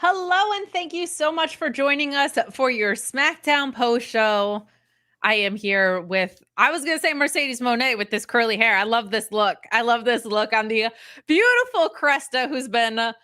Hello, and thank you so much for joining us for your Smackdown post show. I am here with, I was going to say Mercedes Monet with this curly hair. I love this look. I love this look on the beautiful Cresta, who's been,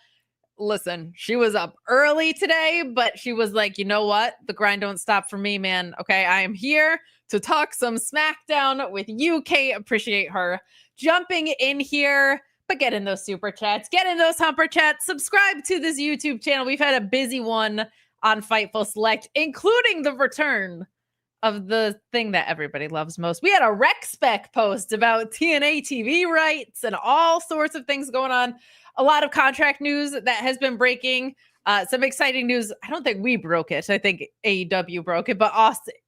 listen, she was up early today, but she was like, you know what? The grind don't stop for me, man. Okay, I am here to talk some Smackdown with you, Kate. Appreciate her jumping in here. But get in those super chats, get in those humper chats, subscribe to this YouTube channel. We've had a busy one on Fightful Select, including the return of the thing that everybody loves most. We had a rec spec post about TNA TV rights and all sorts of things going on. A lot of contract news that has been breaking. Some exciting news. I don't think we broke it. I think AEW broke it, but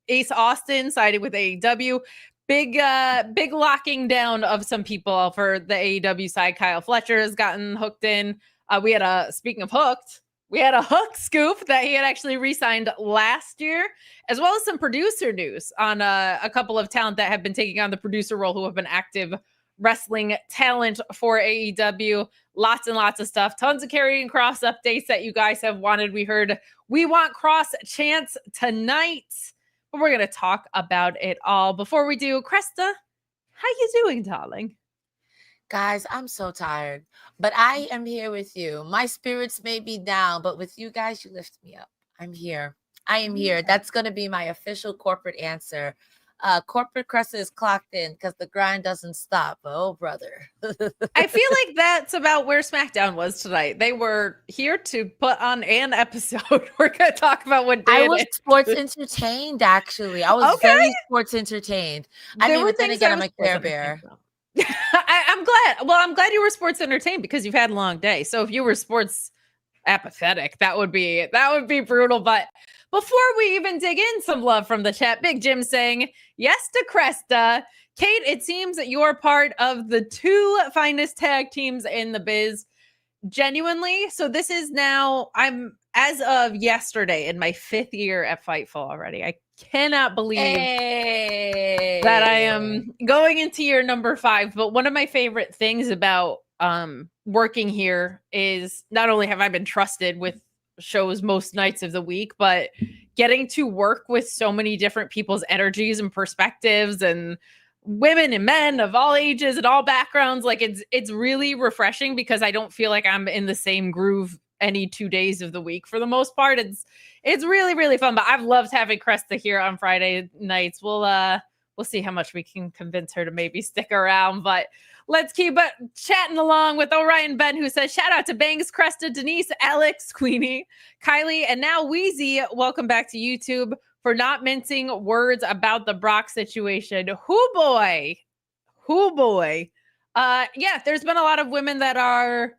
Ace Austin sided with AEW. Big locking down of some people for the AEW side. Kyle Fletcher has gotten hooked in. Speaking of hooked, we had a hook scoop that he had actually re-signed last year, as well as some producer news on a couple of talent that have been taking on the producer role who have been active wrestling talent for AEW. Lots and lots of stuff. Tons of Karrion Kross updates that you guys have wanted. We heard we want Kross chance tonight. But we're going to talk about it all. Before we do, Cresta, how you doing, darling? Guys, I'm so tired, but I am here with you. My spirits may be down, but with you guys, you lift me up. I'm here. I am here. That's going to be my official corporate answer. Corporate Cresta is clocked in because the grind doesn't stop. Oh, brother. I feel like that's about where SmackDown was tonight. They were here to put on an episode. We're going to talk about what day I was sports entertained, actually. I was very sports entertained. I didn't even think I'm a Care Bear. I'm glad. Well, I'm glad you were sports entertained because you've had a long day. So if you were sports apathetic, that would be brutal. But before we even dig in, some love from the chat. Big Jim saying yes to Cresta. Kate, it seems that you're part of the two finest tag teams in the biz. Genuinely. So this is now, I'm as of yesterday in my 5th year at Fightful already. I cannot believe that I am going into year number 5. But one of my favorite things about working here is not only have I been trusted with shows most nights of the week, but getting to work with so many different people's energies and perspectives and women and men of all ages and all backgrounds. Like it's really refreshing because I don't feel like I'm in the same groove any 2 days of the week for the most part. It's really, really fun, but I've loved having Cresta here on Friday nights. We'll see how much we can convince her to maybe stick around, but let's keep chatting along with Orion Ben, who says, shout out to Bangs, Cresta, Denise, Alex, Queenie, Kylie, and now Wheezy. Welcome back to YouTube for not mincing words about the Brock situation. Hoo boy. Yeah, there's been a lot of women that are,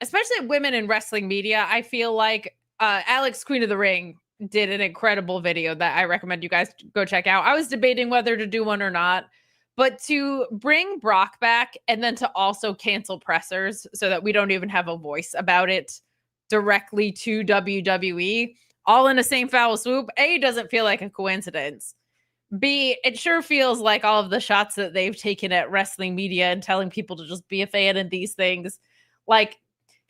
especially women in wrestling media. I feel like Alex, Queen of the Ring, did an incredible video that I recommend you guys go check out. I was debating whether to do one or not. But to bring Brock back and then to also cancel pressers so that we don't even have a voice about it directly to WWE, all in the same foul swoop, A, doesn't feel like a coincidence. B, it sure feels like all of the shots that they've taken at wrestling media and telling people to just be a fan of these things, like,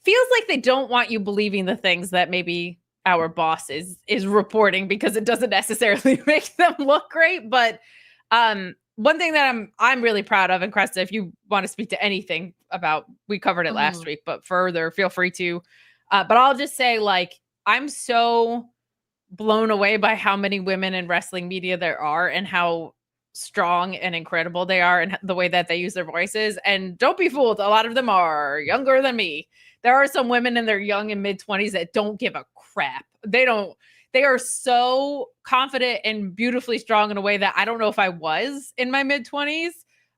feels like they don't want you believing the things that maybe our boss is reporting because it doesn't necessarily make them look great. But one thing that I'm really proud of, and Cresta, if you want to speak to anything about, we covered it last week, but further, feel free to. But I'll just say, like, I'm so blown away by how many women in wrestling media there are and how strong and incredible they are and the way that they use their voices. And don't be fooled, a lot of them are younger than me. There are some women in their young and mid-20s that don't give a crap. They are so confident and beautifully strong in a way that I don't know if I was in my mid-20s.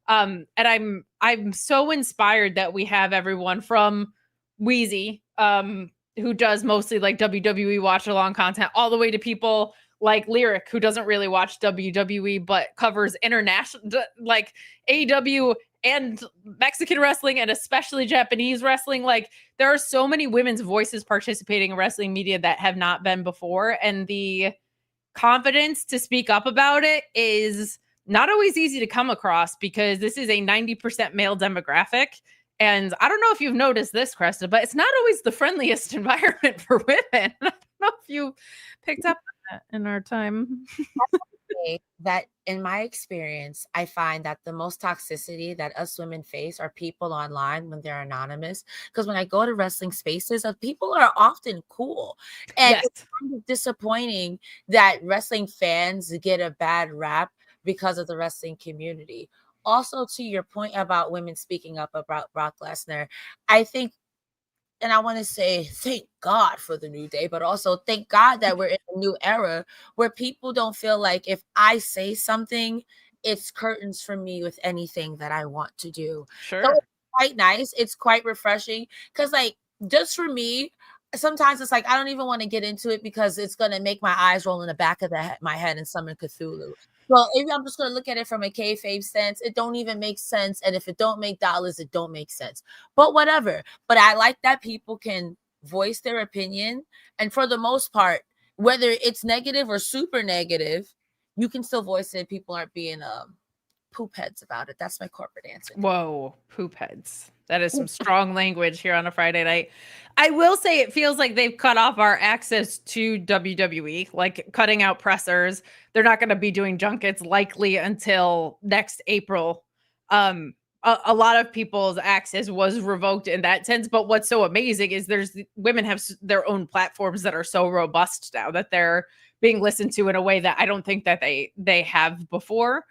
And I'm so inspired that we have everyone from Wheezy, who does mostly like WWE watch along content, all the way to people like Lyric, who doesn't really watch WWE, but covers international, like AEW and Mexican wrestling and especially Japanese wrestling. Like, there are so many women's voices participating in wrestling media that have not been before. And the confidence to speak up about it is not always easy to come across because this is a 90% male demographic. And I don't know if you've noticed this, Cresta, but it's not always the friendliest environment for women. I don't know if you picked up on that in our time. That in my experience, I find that the most toxicity that us women face are people online when they're anonymous. Because when I go to wrestling spaces, people are often cool. And Yes. it's kind of disappointing that wrestling fans get a bad rap because of the wrestling community. Also, to your point about women speaking up about Brock Lesnar, I think, and I want to say thank God for the new day, but also thank God that we're in a new era where people don't feel like if I say something, it's curtains for me with anything that I want to do. Sure. So it's quite nice. It's quite refreshing because, like, just for me, sometimes it's like I don't even want to get into it because it's going to make my eyes roll in the back of my head and summon Cthulhu. Well, maybe I'm just going to look at it from a kayfabe sense. It don't even make sense. And if it don't make dollars, it don't make sense. But whatever. But I like that people can voice their opinion. And for the most part, whether it's negative or super negative, you can still voice it. People aren't being poop heads about it. That's my corporate answer. Whoa, poop heads. That is some strong language here on a Friday night. I will say it feels like they've cut off our access to WWE, like cutting out pressers. They're not going to be doing junkets likely until next April. A lot of people's access was revoked in that sense. But what's so amazing is women have their own platforms that are so robust now that they're being listened to in a way that I don't think that they have before.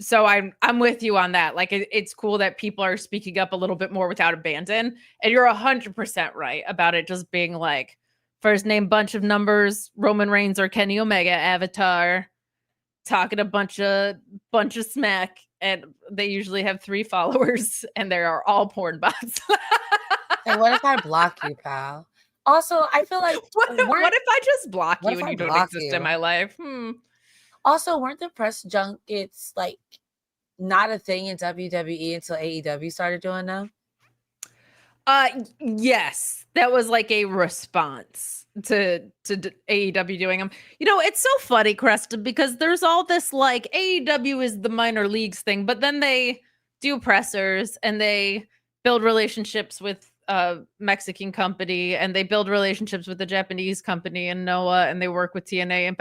So I'm with you on that. Like it's cool that people are speaking up a little bit more without abandon. And you're 100% right about it just being like first name, bunch of numbers, Roman Reigns or Kenny Omega avatar, talking a bunch of smack, and they usually have 3 followers, and they are all porn bots. And what if I block you, pal? Also, I feel like what if I just block you and you don't exist in my life? Also, weren't the press junkets like not a thing in WWE until AEW started doing them? Yes, that was like a response to AEW doing them. You know, it's so funny, Cresta, because there's all this like AEW is the minor leagues thing, but then they do pressers and they build relationships with Mexican company, and they build relationships with the Japanese company and Noah, and they work with TNA. And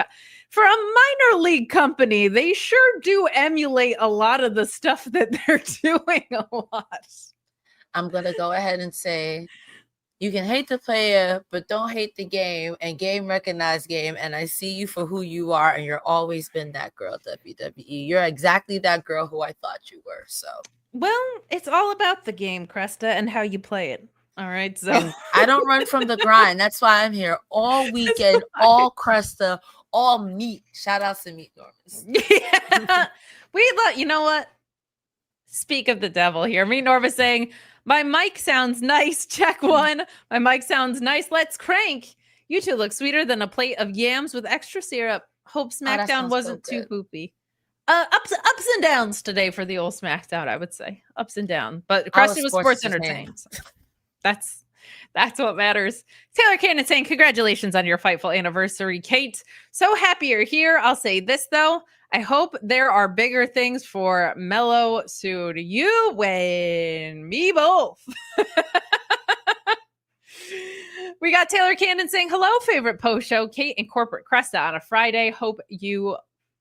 for a minor league company, they sure do emulate a lot of the stuff that they're doing a lot. I'm gonna go ahead and say you can hate the player, but don't hate the game, and game recognize game. And I see you for who you are, and you're always been that girl, WWE. You're exactly that girl who I thought you were. So, well, it's all about the game, Cresta, and how you play it. All right, so and I don't run from the grind. That's why I'm here all weekend, all Cresta, all meat. Shout out to Meat Norvis. Yeah, you know what? Speak of the devil here. Meat Norvis saying, my mic sounds nice. Check one. My mic sounds nice. Let's crank. You two look sweeter than a plate of yams with extra syrup. Hope Smackdown wasn't too poopy. Ups and downs today for the old Smackdown, I would say. Ups and downs. But Cresta was sports entertainment. So that's what matters. Taylor Cannon saying, congratulations on your Fightful anniversary, Kate. So happy you're here. I'll say this, though. I hope there are bigger things for Melo soon. You win. Me both. We got Taylor Cannon saying, hello, favorite post show, Kate and Corporate Cresta on a Friday. Hope you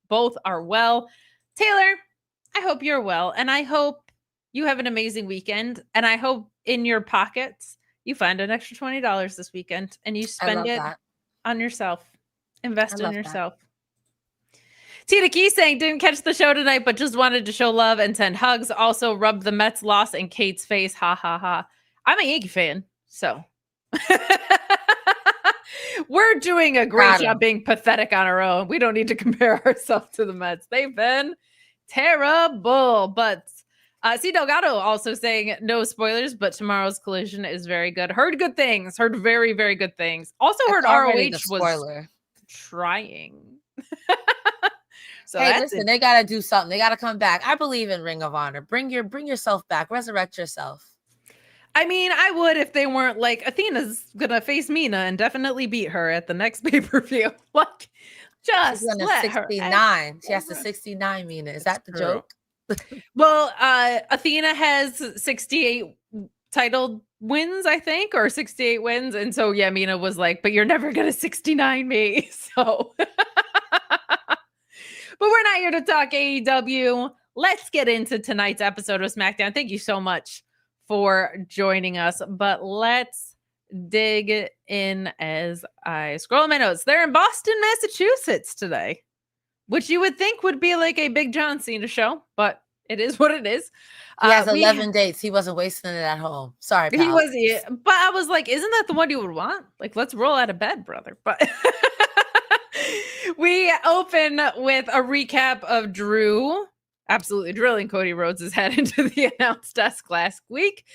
both are well. Taylor, I hope you're well. And I hope you have an amazing weekend. And I hope in your pockets, you find an extra $20 this weekend and you spend it on yourself. Invest in yourself. Tina Key saying, didn't catch the show tonight, but just wanted to show love and send hugs. Also, rub the Mets loss in Kate's face. Ha, ha, ha. I'm a Yankee fan, so. We're doing a great job being pathetic on our own. We don't need to compare ourselves to the Mets. They've been terrible. But C. Delgado also saying, no spoilers, but tomorrow's collision is very good. Heard good things. Heard very, very good things. Also heard ROH was trying. So hey, listen, they got to do something. They got to come back. I believe in Ring of Honor. Bring yourself back. Resurrect yourself. I mean, I would if they weren't like, Athena's going to face Mina and definitely beat her at the next pay-per-view. Like, just let 69. She has to 69 Mina. Is that the joke? Well, Athena has 68 title wins, I think, or 68 wins. And so, yeah, Mina was like, but you're never going to 69 me. So, but we're not here to talk AEW. Let's get into tonight's episode of SmackDown. Thank you so much for joining us. But let's dig in as I scroll my notes. They're in Boston, Massachusetts today, which you would think would be like a Big John Cena show, but it is what it is. He has 11 dates. He wasn't wasting it at home. Sorry, pal. He was, but I was like, isn't that the one you would want? Like, let's roll out of bed, brother. But we open with a recap of Drew absolutely drilling Cody Rhodes' head into the announce desk last week.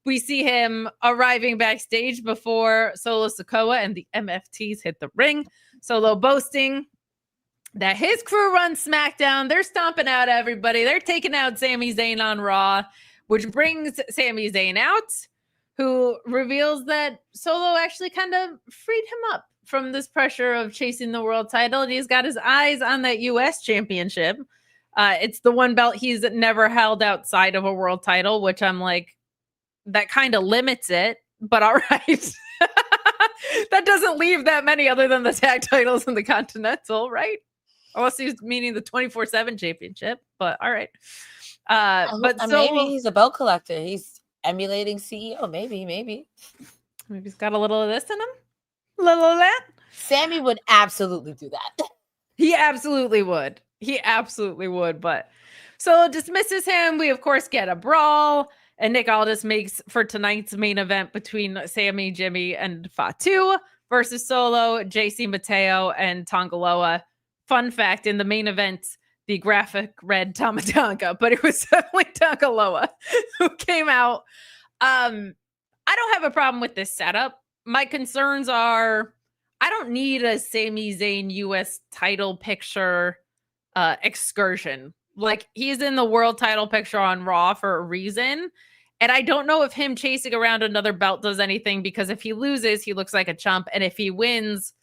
We see him arriving backstage before Solo Sikoa and the MFTs hit the ring. Solo boasting that his crew runs SmackDown. They're stomping out everybody. They're taking out Sami Zayn on Raw, which brings Sami Zayn out, who reveals that Solo actually kind of freed him up from this pressure of chasing the world title. And he's got his eyes on that US championship. It's the one belt he's never held outside of a world title, which I'm like, that kind of limits it, but all right. That doesn't leave that many other than the tag titles and the Continental, right? Unless he's meaning the 24/7 championship, but all right. But so, maybe he's a belt collector. He's emulating CEO. Maybe he's got a little of this in him. A little of that. Sammy would absolutely do that. He absolutely would. But Solo dismisses him. We, of course, get a brawl. And Nick Aldis makes for tonight's main event between Sammy, Jimmy, and Fatu versus Solo, JC Mateo, and Tongaloa. Fun fact, in the main event, the graphic read Tama Tonga, but it was definitely Tongaloa who came out. I don't have a problem with this setup. My concerns are I don't need a Sami Zayn US title picture excursion. Like, he's in the world title picture on Raw for a reason. And I don't know if him chasing around another belt does anything, because if he loses, he looks like a chump. And if he wins,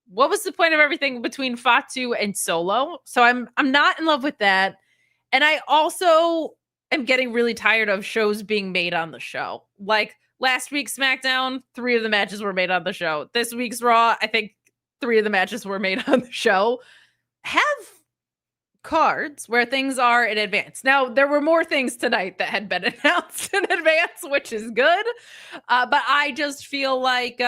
what was the point of everything between Fatu and Solo? So I'm not in love with that. And I also am getting really tired of shows being made on the show. Like last week's SmackDown, 3 of the matches were made on the show. This week's Raw, I think 3 of the matches were made on the show. Have cards where things are in advance. Now, there were more things tonight that had been announced in advance, which is good. But I just feel like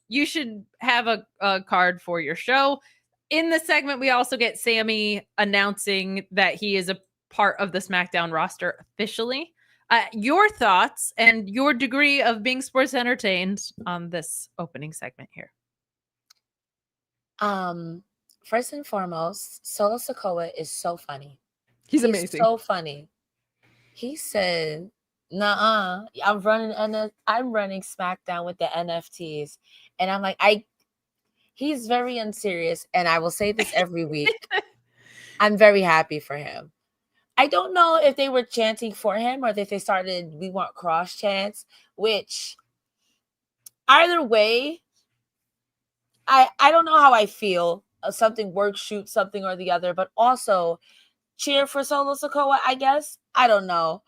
you should have a card for your show. In the segment, we also get Sammy announcing that he is a part of the SmackDown roster officially. Your thoughts and your degree of being sports entertained on this opening segment here. First and foremost, Solo Sikoa is so funny. He's amazing. So funny. He said, "Nuh-uh, I'm running SmackDown with the NFTs," and I'm like, he's very unserious, and I will say this every week. I'm very happy for him. I don't know if they were chanting for him or if they started "We Want Cross" chants, which either way, I don't know how I feel. Something works, shoot something or the other, but also cheer for Solo Sikoa, I guess. I don't know.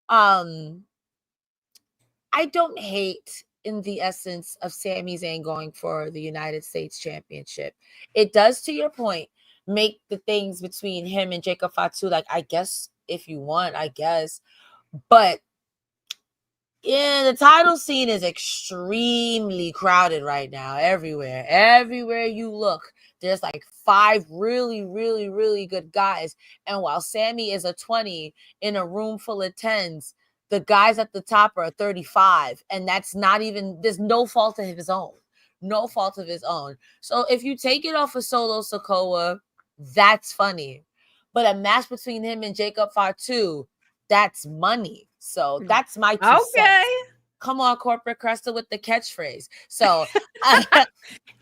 I don't hate in the essence of Sami Zayn going for the United States Championship. It does, to your point, make the things between him and Jacob Fatu, like, I guess if you want, I guess. But yeah, the title scene is extremely crowded right now. Everywhere you look, there's like 5 really, really, really good guys. And while Sammy is a 20 in a room full of 10s, the guys at the top are 35. And that's not even, there's no fault of his own. No fault of his own. So if you take it off of Solo Sikoa, that's funny. But a match between him and Jacob Fatu, that's money. So that's my 2 cents. Come on, corporate Cresta with the catchphrase. So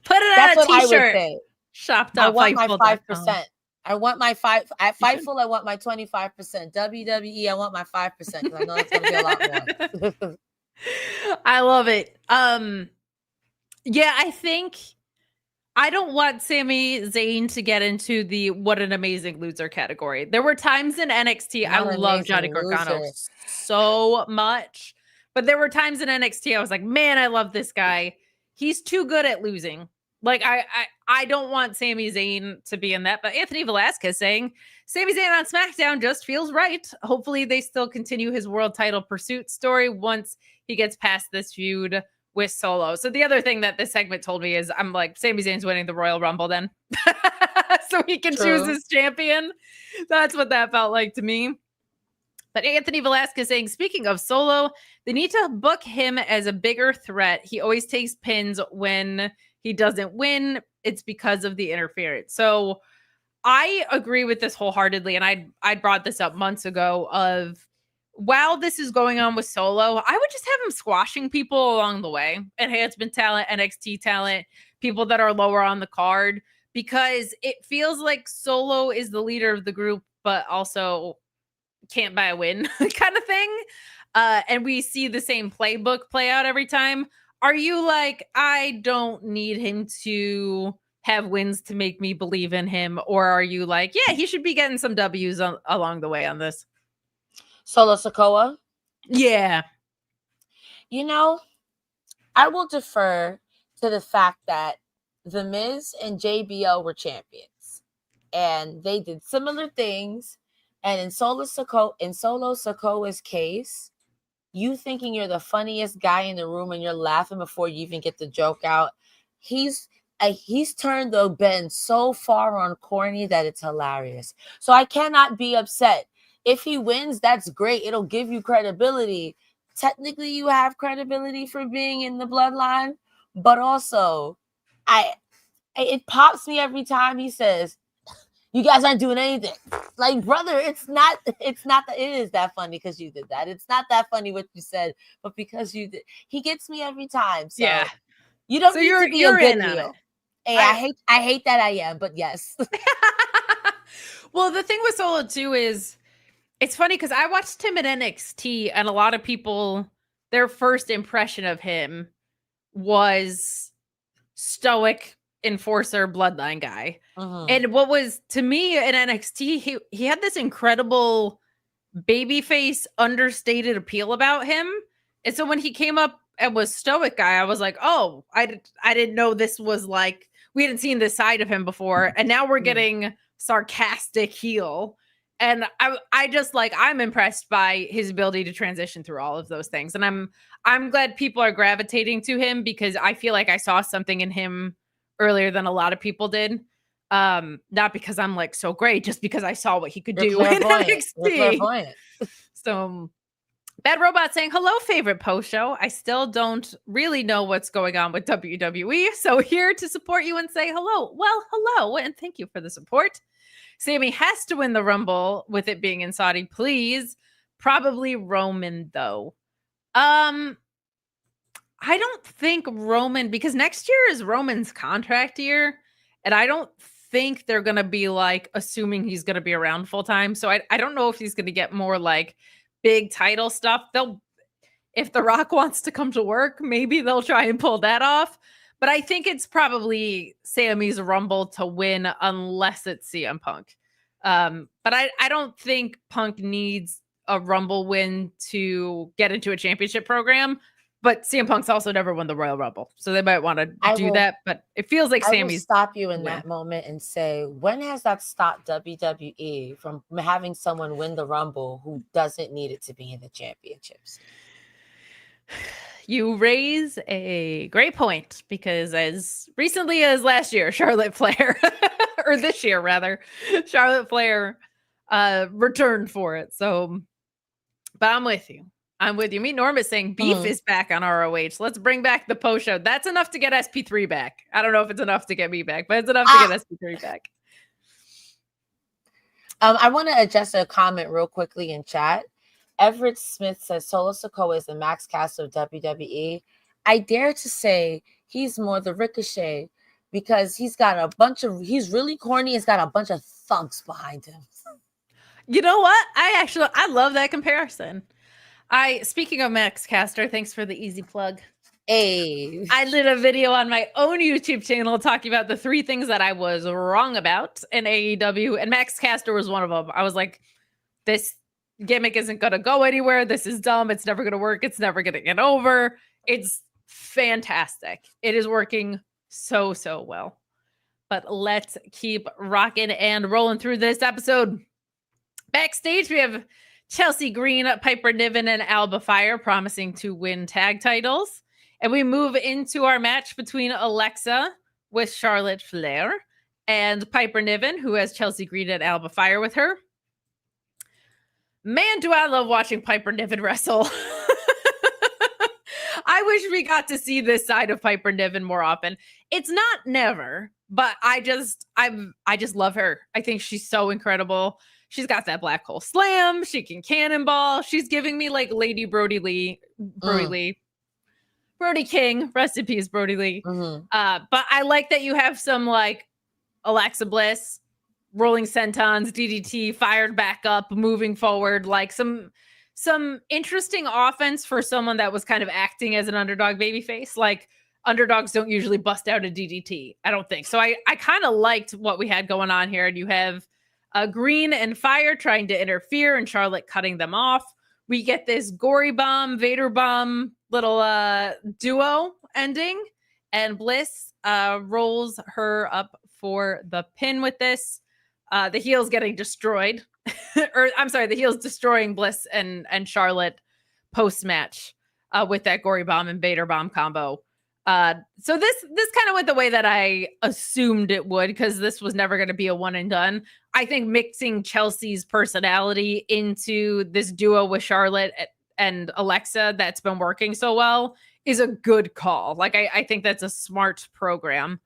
put it on a t-shirt. Shop. I want my 5%. I want my 5 at Fightful. I want my 25%. WWE, I want my 5% because I know it's gonna be a lot more. I love it. Yeah, I think I don't want Sami Zayn to get into the what an amazing loser category. There were times in NXT I Not an love Johnny amazing Gargano loser. so much, but there were times in NXT I was like, man, I love this guy. He's too good at losing. Like I don't want Sami Zayn to be in that, but Anthony Velasquez saying Sami Zayn on SmackDown just feels right. Hopefully they still continue his world title pursuit story once he gets past this feud with Solo. So the other thing that this segment told me is I'm like, Sami Zayn's winning the Royal Rumble then. So he can choose his champion. That's what that felt like to me. But Anthony Velasquez saying, speaking of Solo, they need to book him as a bigger threat. He always takes pins when he doesn't win. It's because of the interference. So I agree with this wholeheartedly. And I brought this up months ago of while this is going on with Solo, I would just have him squashing people along the way. Enhancement talent, NXT talent, people that are lower on the card, because it feels like Solo is the leader of the group, but also can't buy a win kind of thing. And we see the same playbook play out every time. Are you like, I don't need him to have wins to make me believe in him? Or are you like, yeah, he should be getting some W's along the way on this? Solo Sikoa? Yeah. You know, I will defer to the fact that The Miz and JBL were champions. And they did similar things. And in Solo Sikoa's case, you thinking you're the funniest guy in the room and you're laughing before you even get the joke out. He's turned the bend so far on corny that it's hilarious. So I cannot be upset. If he wins, that's great. It'll give you credibility. Technically, you have credibility for being in the bloodline, but also, it pops me every time he says, "You guys aren't doing anything." Like, brother, it's not that it is that funny because you did that. It's not that funny what you said, but because you did, he gets me every time. So yeah, you don't need to be a good heel. Hey, I hate that I am, but yes. Well, the thing with Solo too is it's funny because I watched him at NXT, and a lot of people, their first impression of him was stoic enforcer bloodline guy. And what was to me in NXT, he had this incredible babyface understated appeal about him. And so when he came up and was stoic guy, I was like, oh, I didn't know this was like, we hadn't seen this side of him before. And now we're getting sarcastic heel. And I just like, I'm impressed by his ability to transition through all of those things. And I'm glad people are gravitating to him because I feel like I saw something in him earlier than a lot of people did. Not because I'm like so great, just because I saw what he could do in NXT. So Bad Robot saying, hello, favorite post show. I still don't really know what's going on with WWE. So here to support you and say hello. Well, hello, and thank you for the support. Sami has to win the Rumble with it being in Saudi, please. Probably Roman, though. I don't think Roman, because next year is Roman's contract year, and I don't think they're going to be like assuming he's going to be around full time. So I don't know if he's going to get more like big title stuff. If The Rock wants to come to work, maybe they'll try and pull that off. But I think it's probably Sami's Rumble to win unless it's CM Punk. But I don't think Punk needs a Rumble win to get into a championship program. But CM Punk's also never won the Royal Rumble. So they might want to do that. But it feels like Sami's. I will stop you in that moment and say, when has that stopped WWE from having someone win the Rumble who doesn't need it to be in the championships? You raise a great point because as recently as last year, Charlotte Flair, or this year rather, Charlotte Flair returned for it. So, but I'm with you. Me, Norm is saying beef is back on ROH. Let's bring back the post show. That's enough to get SP3 back. I don't know if it's enough to get me back, but it's enough to get SP3 back. I want to adjust a comment real quickly in chat. Everett Smith says Solo Sikoa is the Max Caster of WWE. I dare to say he's more the Ricochet because he's really corny. He's got a bunch of thugs behind him. You know what? I love that comparison. Speaking of Max Caster, thanks for the easy plug. Hey. I did a video on my own YouTube channel talking about the 3 things that I was wrong about in AEW, and Max Caster was one of them. I was like, this gimmick isn't going to go anywhere. This is dumb. It's never going to work. It's never going to get over. It's fantastic. It is working so well. But let's keep rocking and rolling through this episode. Backstage, we have Chelsea Green, Piper Niven, and Alba Fire promising to win tag titles. And we move into our match between Alexa with Charlotte Flair and Piper Niven, who has Chelsea Green and Alba Fire with her. Man, do I love watching Piper Niven wrestle. I wish we got to see this side of Piper Niven more often. It's not never, but I just love her. I think she's so incredible. She's got that black hole slam. She can cannonball. She's giving me like Lady Brody King. Rest in peace, Brody Lee. Mm-hmm. But I like that you have some like Alexa Bliss, rolling sentons, DDT, fired back up, moving forward, like some interesting offense for someone that was kind of acting as an underdog babyface. Like underdogs don't usually bust out a DDT, I don't think. So I kind of liked what we had going on here. And you have Green and Fire trying to interfere and Charlotte cutting them off. We get this gory bomb, Vader bomb little duo ending, and Bliss rolls her up for the pin with this. The heel's getting destroyed. Or I'm sorry, the heel's destroying Bliss and Charlotte post-match with that gory bomb and Vader bomb combo. So this kind of went the way that I assumed it would, because this was never going to be a one and done. I think mixing Chelsea's personality into this duo with Charlotte and Alexa that's been working so well is a good call. Like I think that's a smart program.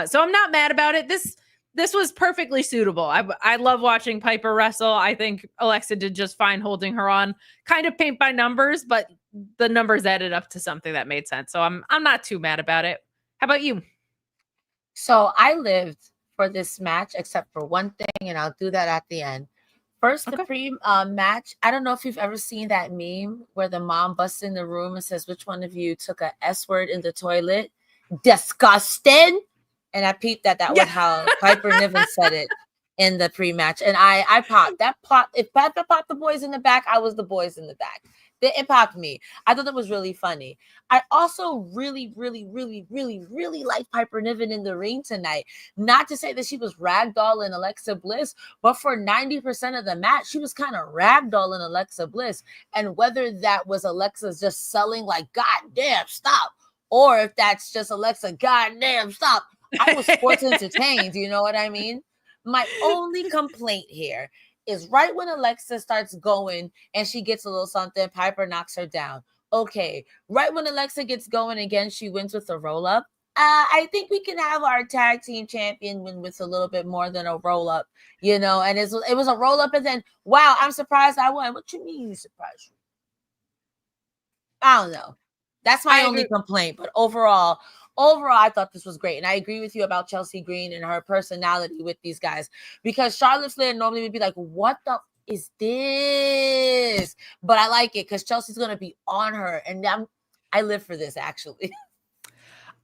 So I'm not mad about it. This was perfectly suitable. I love watching Piper wrestle. I think Alexa did just fine holding her on. Kind of paint by numbers, but the numbers added up to something that made sense. So I'm not too mad about it. How about you? So I lived for this match, except for one thing, and I'll do that at the end. First, the pre-match. I don't know if you've ever seen that meme where the mom busts in the room and says, "Which one of you took a S word in the toilet?" Disgusting. And I peeped that was how Piper Niven said it in the pre-match. And I popped. That popped. If Piper popped the boys in the back, I was the boys in the back. It popped me. I thought that was really funny. I also really liked Piper Niven in the ring tonight. Not to say that she was ragdolling Alexa Bliss, but for 90% of the match, she was kind of ragdolling Alexa Bliss. And whether that was Alexa just selling like, "God damn, stop," or if that's just Alexa, "God damn, stop," I was sports entertained. You know what I mean? My only complaint here is right when Alexa starts going and she gets a little something, Piper knocks her down. Okay. Right when Alexa gets going again, she wins with a roll-up. I think we can have our tag team champion win with a little bit more than a roll-up, you know, and it was a roll-up and then, wow, I'm surprised I won. What you mean you surprised me? I don't know. That's my only complaint. But overall, I thought this was great. And I agree with you about Chelsea Green and her personality with these guys, because Charlotte Flair normally would be like, "What the is this?" But I like it because Chelsea's going to be on her. And I live for this, actually.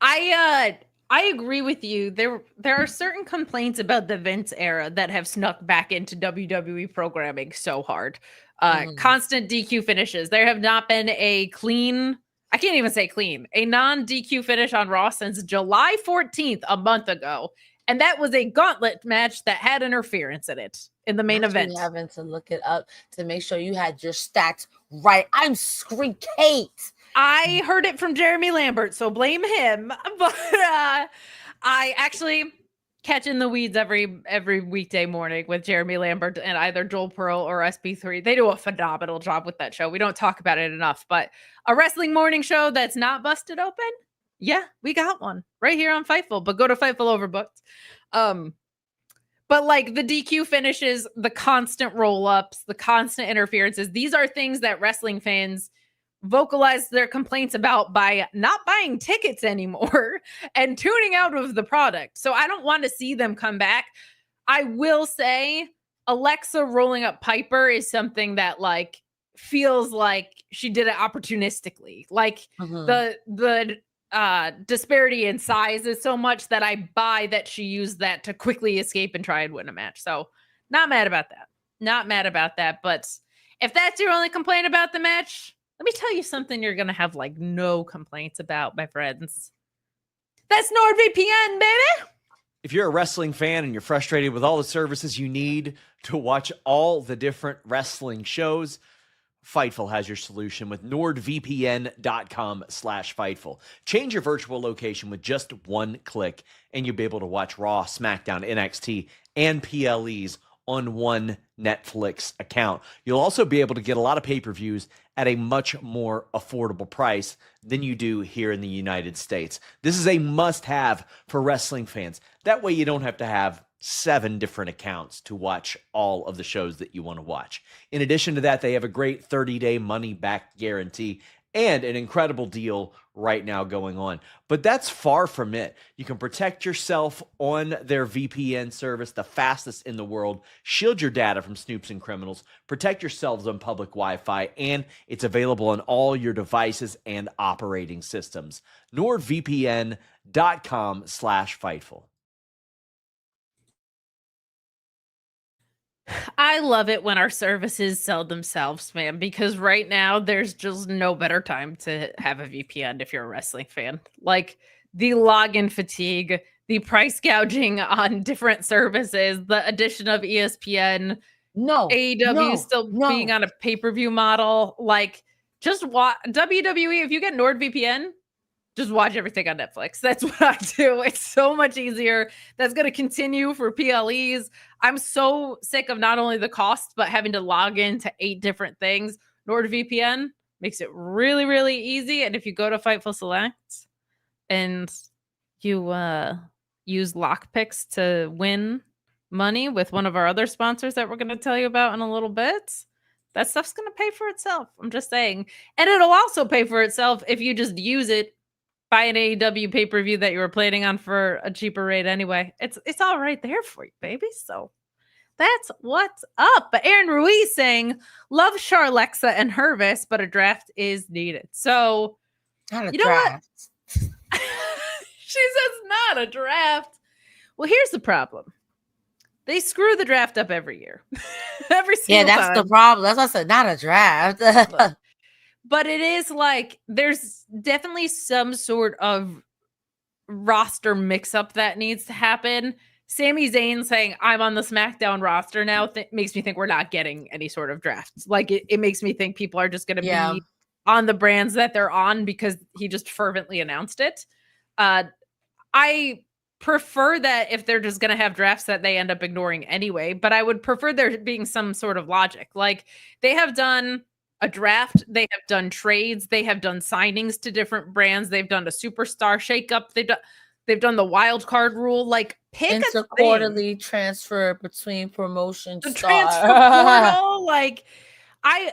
I agree with you. There are certain complaints about the Vince era that have snuck back into WWE programming so hard. Constant DQ finishes. There have not been a clean, I can't even say clean, a non-DQ finish on Raw since July 14th, a month ago. And that was a gauntlet match that had interference in it in the main event. Having to look it up to make sure you had your stats right. I'm screaming, Kate. I heard it from Jeremy Lambert, so blame him. But I actually catch in the weeds every weekday morning with Jeremy Lambert and either Joel Pearl or SB3. They do a phenomenal job with that show. We don't talk about it enough, but a wrestling morning show that's not busted open. Yeah, we got one right here on Fightful, but go to Fightful Overbooked. But like the DQ finishes, the constant roll-ups, the constant interferences, these are things that wrestling fans vocalize their complaints about by not buying tickets anymore and tuning out of the product. So I don't want to see them come back. I will say Alexa rolling up Piper is something that like feels like she did it opportunistically. Like Mhm. the disparity in size is so much that I buy that she used that to quickly escape and try and win a match. So not mad about that. Not mad about that. But if that's your only complaint about the match, let me tell you something you're gonna have like no complaints about, my friends. That's NordVPN, baby. If you're a wrestling fan and you're frustrated with all the services you need to watch all the different wrestling shows, Fightful has your solution with nordvpn.com/Fightful. Change your virtual location with just one click, and you'll be able to watch Raw, SmackDown, NXT, and PLEs on one Netflix account. You'll also be able to get a lot of pay-per-views at a much more affordable price than you do here in the United States. This is a must-have for wrestling fans. That way you don't have to have 7 different accounts to watch all of the shows that you want to watch. In addition to that, they have a great 30-day money-back guarantee and an incredible deal right now going on. But that's far from it. You can protect yourself on their VPN service, the fastest in the world, shield your data from snoops and criminals, protect yourselves on public Wi-Fi, and it's available on all your devices and operating systems. NordVPN.com/Fightful. I love it when our services sell themselves, man, because right now there's just no better time to have a VPN if you're a wrestling fan. Like the login fatigue, the price gouging on different services, the addition of ESPN, AEW still being on a pay-per-view model. Like just watch WWE. If you get NordVPN, just watch everything on Netflix. That's what I do. It's so much easier. That's going to continue for PLEs. I'm so sick of not only the cost, but having to log into 8 different things. NordVPN makes it really, really easy. And if you go to Fightful Select and you use lockpicks to win money with one of our other sponsors that we're going to tell you about in a little bit, that stuff's going to pay for itself. I'm just saying. And it'll also pay for itself if you just use it, buy an AEW pay-per-view that you were planning on for a cheaper rate anyway. It's all right there for you, baby. So that's what's up. But Aaron Ruiz saying, love Charlexa and Hervis, but a draft is needed. So, Not a you know draft. what? She says not a draft. Well, here's the problem. They screw the draft up every year. Every single Yeah, that's time. the problem. That's why I said not a draft. But it is like there's definitely some sort of roster mix-up that needs to happen. Sami Zayn saying, I'm on the Smackdown roster now makes me think we're not getting any sort of drafts. Like it makes me think people are just going to be on the brands that they're on because he just fervently announced it. I prefer that if they're just going to have drafts that they end up ignoring anyway, but I would prefer there being some sort of logic. Like they have done a draft, they have done trades, they have done signings to different brands, they've done a superstar shakeup, they've done the wild card rule. Like pick a quarterly transfer between promotions. The transfer portal, like I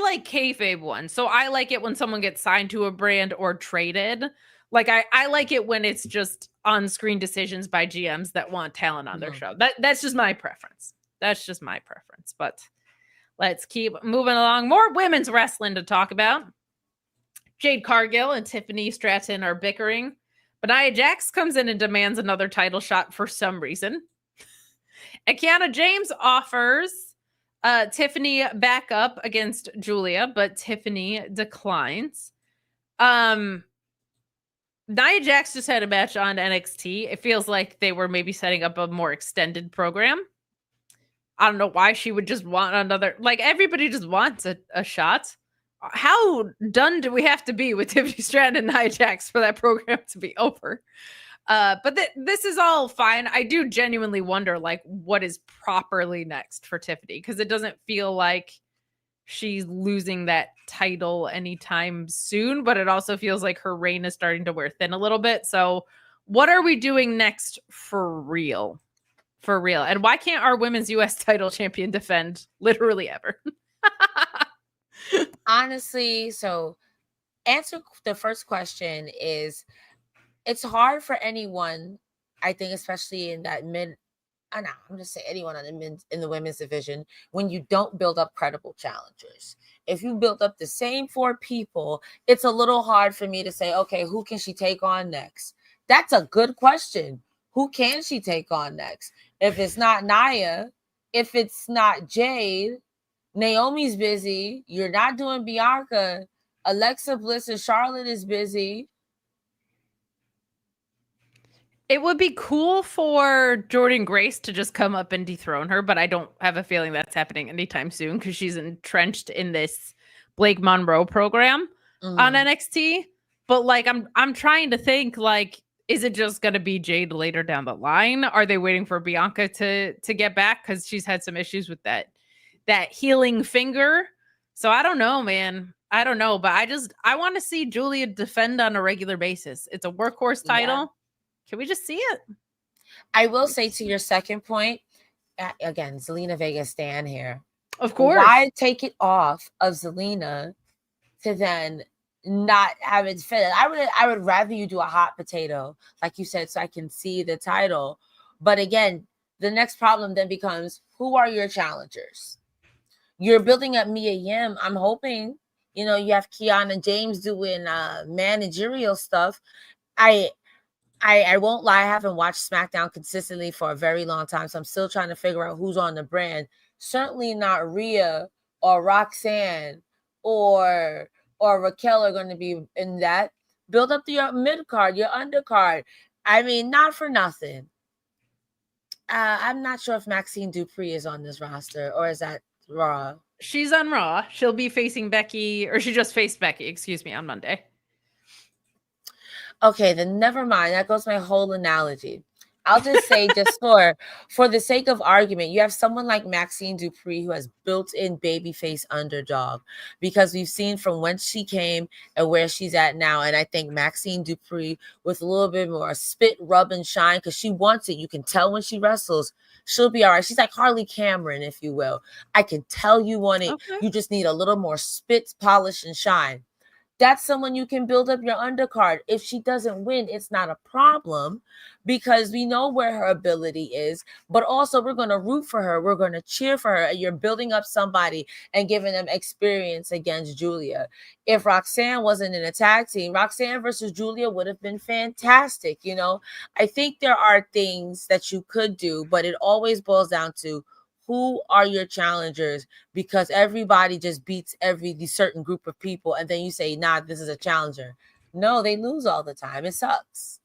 like kayfabe one. So I like it when someone gets signed to a brand or traded. Like I like it when it's just on-screen decisions by GMs that want talent on their show. That's just my preference. That's just my preference. But let's keep moving along. More women's wrestling to talk about. Jade Cargill and Tiffany Stratton are bickering. But Nia Jax comes in and demands another title shot for some reason. And Kiana James offers Tiffany back up against Julia, but Tiffany declines. Nia Jax just had a match on NXT. It feels like they were maybe setting up a more extended program. I don't know why she would just want another. Like everybody just wants a shot. How done do we have to be with Tiffany Stratton and Nia Jax for that program to be over? But this is all fine. I do genuinely wonder, like, what is properly next for Tiffany, because it doesn't feel like she's losing that title anytime soon, but it also feels like her reign is starting to wear thin a little bit. So what are we doing next for real? For real. And why can't our women's US title champion defend literally ever? Honestly, so answer the first question is it's hard for anyone, I think, especially in that I'm just saying anyone in the women's division, when you don't build up credible challengers. if you built up the same 4 people, it's a little hard for me to say, okay, who can she take on next? That's a good question. Who can she take on next? If it's not Nia, if it's not Jade, Naomi's busy. You're not doing Bianca. Alexa Bliss and Charlotte is busy. It would be cool for Jordynne Grace to just come up and dethrone her, but I don't have a feeling that's happening anytime soon because she's entrenched in this Blake Monroe program on NXT. But like, I'm trying to think, like, is it just going to be Jade later down the line? Are they waiting for Bianca to get back because she's had some issues with that healing finger? So I don't know, man. I don't know, but I want to see Julia defend on a regular basis. It's a workhorse title. Yeah. Can we just see it? I will say to your second point, again, Zelina Vega stan here. Of course. Why take it off of Zelina to then not have it fit? I would rather you do a hot potato, like you said, so I can see the title. But again, the next problem then becomes, who are your challengers? You're building up Mia Yim. I'm hoping, you have Kiana James doing managerial stuff. I won't lie, I haven't watched SmackDown consistently for a very long time, so I'm still trying to figure out who's on the brand. Certainly not Rhea or Roxanne or Raquel are going to be in that. Build up your mid-card, your undercard. I mean, not for nothing. I'm not sure if Maxine Dupree is on this roster, or is that Raw? She's on Raw. She'll be facing Becky, or she just faced Becky, excuse me, on Monday. Okay, then never mind. That goes my whole analogy. I'll just say, just for the sake of argument, you have someone like Maxine Dupree who has built-in babyface underdog, because we've seen from whence she came and where she's at now. And I think Maxine Dupree, with a little bit more spit, rub, and shine, because she wants it. You can tell when she wrestles, she'll be all right. She's like Harley Cameron, if you will. I can tell you want it. Okay. You just need a little more spit, polish, and shine. That's someone you can build up your undercard. If she doesn't win, it's not a problem, because we know where her ability is, but also we're going to root for her. We're going to cheer for her. And you're building up somebody and giving them experience against Julia. If Roxanne wasn't in a tag team, Roxanne versus Julia would have been fantastic. I think there are things that you could do, but it always boils down to, who are your challengers? Because everybody just beats the certain group of people, and then you say, nah, this is a challenger. No, they lose all the time. It sucks.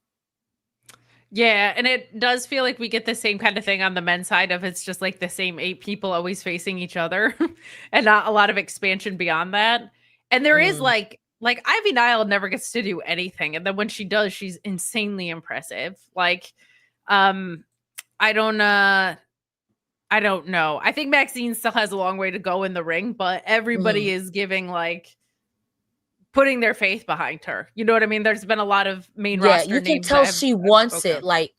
Yeah, and it does feel like we get the same kind of thing on the men's side of, it's just like the same 8 people always facing each other and not a lot of expansion beyond that. And there is like Ivy Nile never gets to do anything. And then when she does, she's insanely impressive. Like, I don't know. I think Maxine still has a long way to go in the ring, but everybody is giving, like, putting their faith behind her. You know what I mean? There's been a lot of main roster names. Yeah, you can tell she wants it. Like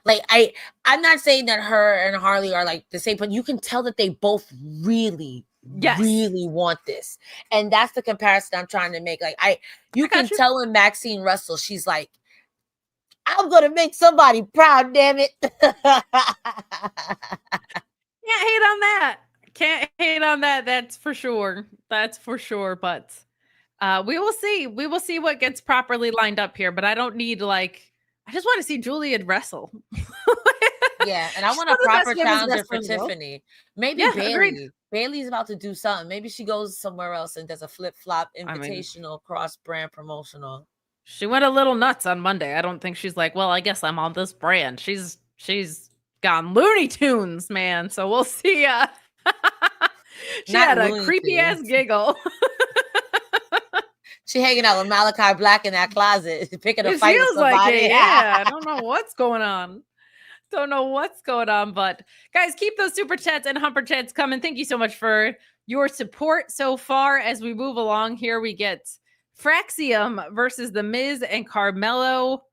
I'm not saying that her and Harley are like the same, but you can tell that they both really want this. And that's the comparison I'm trying to make. Like you can tell when Maxine wrestles, she's like, I'm gonna make somebody proud, damn it. Can't hate on that. That's for sure. But we will see. We will see what gets properly lined up here. But I don't need I just want to see Julia wrestle. Yeah, and I want a proper challenger for Tiffany. Maybe Bailey. Agreed. Bailey's about to do something. Maybe she goes somewhere else and does a flip-flop invitational cross-brand promotional. She went a little nuts on Monday. I don't think she's like, well, I guess I'm on this brand. She's gone Looney Tunes, man. So we'll see. She had a creepy ass giggle. She hanging out with Malachi Black in that closet, picking a fight with somebody. Like it, yeah. I don't know what's going on. But guys, keep those super chats and humper chats coming. Thank you so much for your support so far. As we move along here, we get Axiom versus the Miz and Carmelo.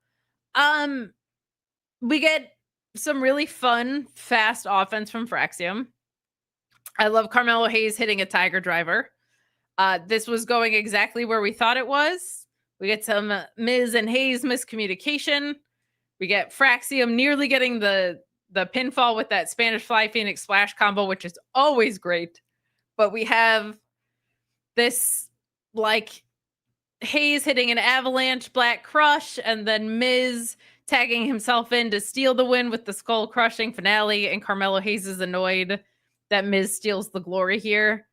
We get some really fun, fast offense from Axiom. I love Carmelo Hayes hitting a Tiger Driver. This was going exactly where we thought it was. We get some Miz and Hayes miscommunication. We get Axiom nearly getting the pinfall with that Spanish Fly Phoenix Splash combo, which is always great. But we have this like Hayes hitting an avalanche black crush, and then Miz tagging himself in to steal the win with the skull crushing finale, and Carmelo Hayes is annoyed that Miz steals the glory here.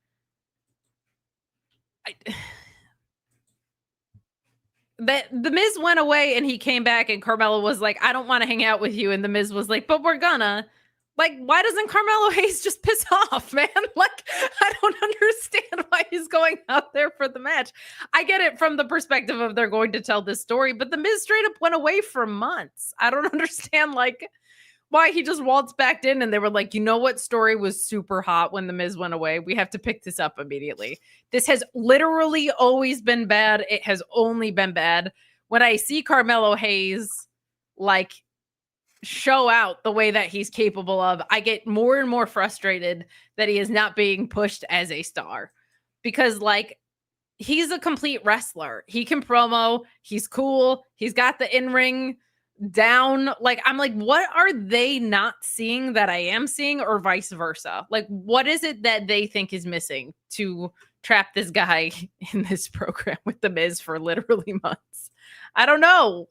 That the Miz went away and he came back, and Carmelo was like, I don't want to hang out with you, and the Miz was like, but we're gonna. Like, why doesn't Carmelo Hayes just piss off, man? Like, I don't understand why he's going out there for the match. I get it from the perspective of they're going to tell this story, but the Miz straight up went away for months. I don't understand, like, why he just waltzed back in, and they were like, you know what story was super hot when the Miz went away? We have to pick this up immediately. This has literally always been bad. It has only been bad. When I see Carmelo Hayes, like, show out the way that he's capable of, I get more and more frustrated that he is not being pushed as a star, because like he's a complete wrestler. He can promo, he's cool, he's got the in-ring down. Like, I'm like, what are they not seeing that I am seeing, or vice versa? Like, what is it that they think is missing to trap this guy in this program with the Miz for literally months? I don't know.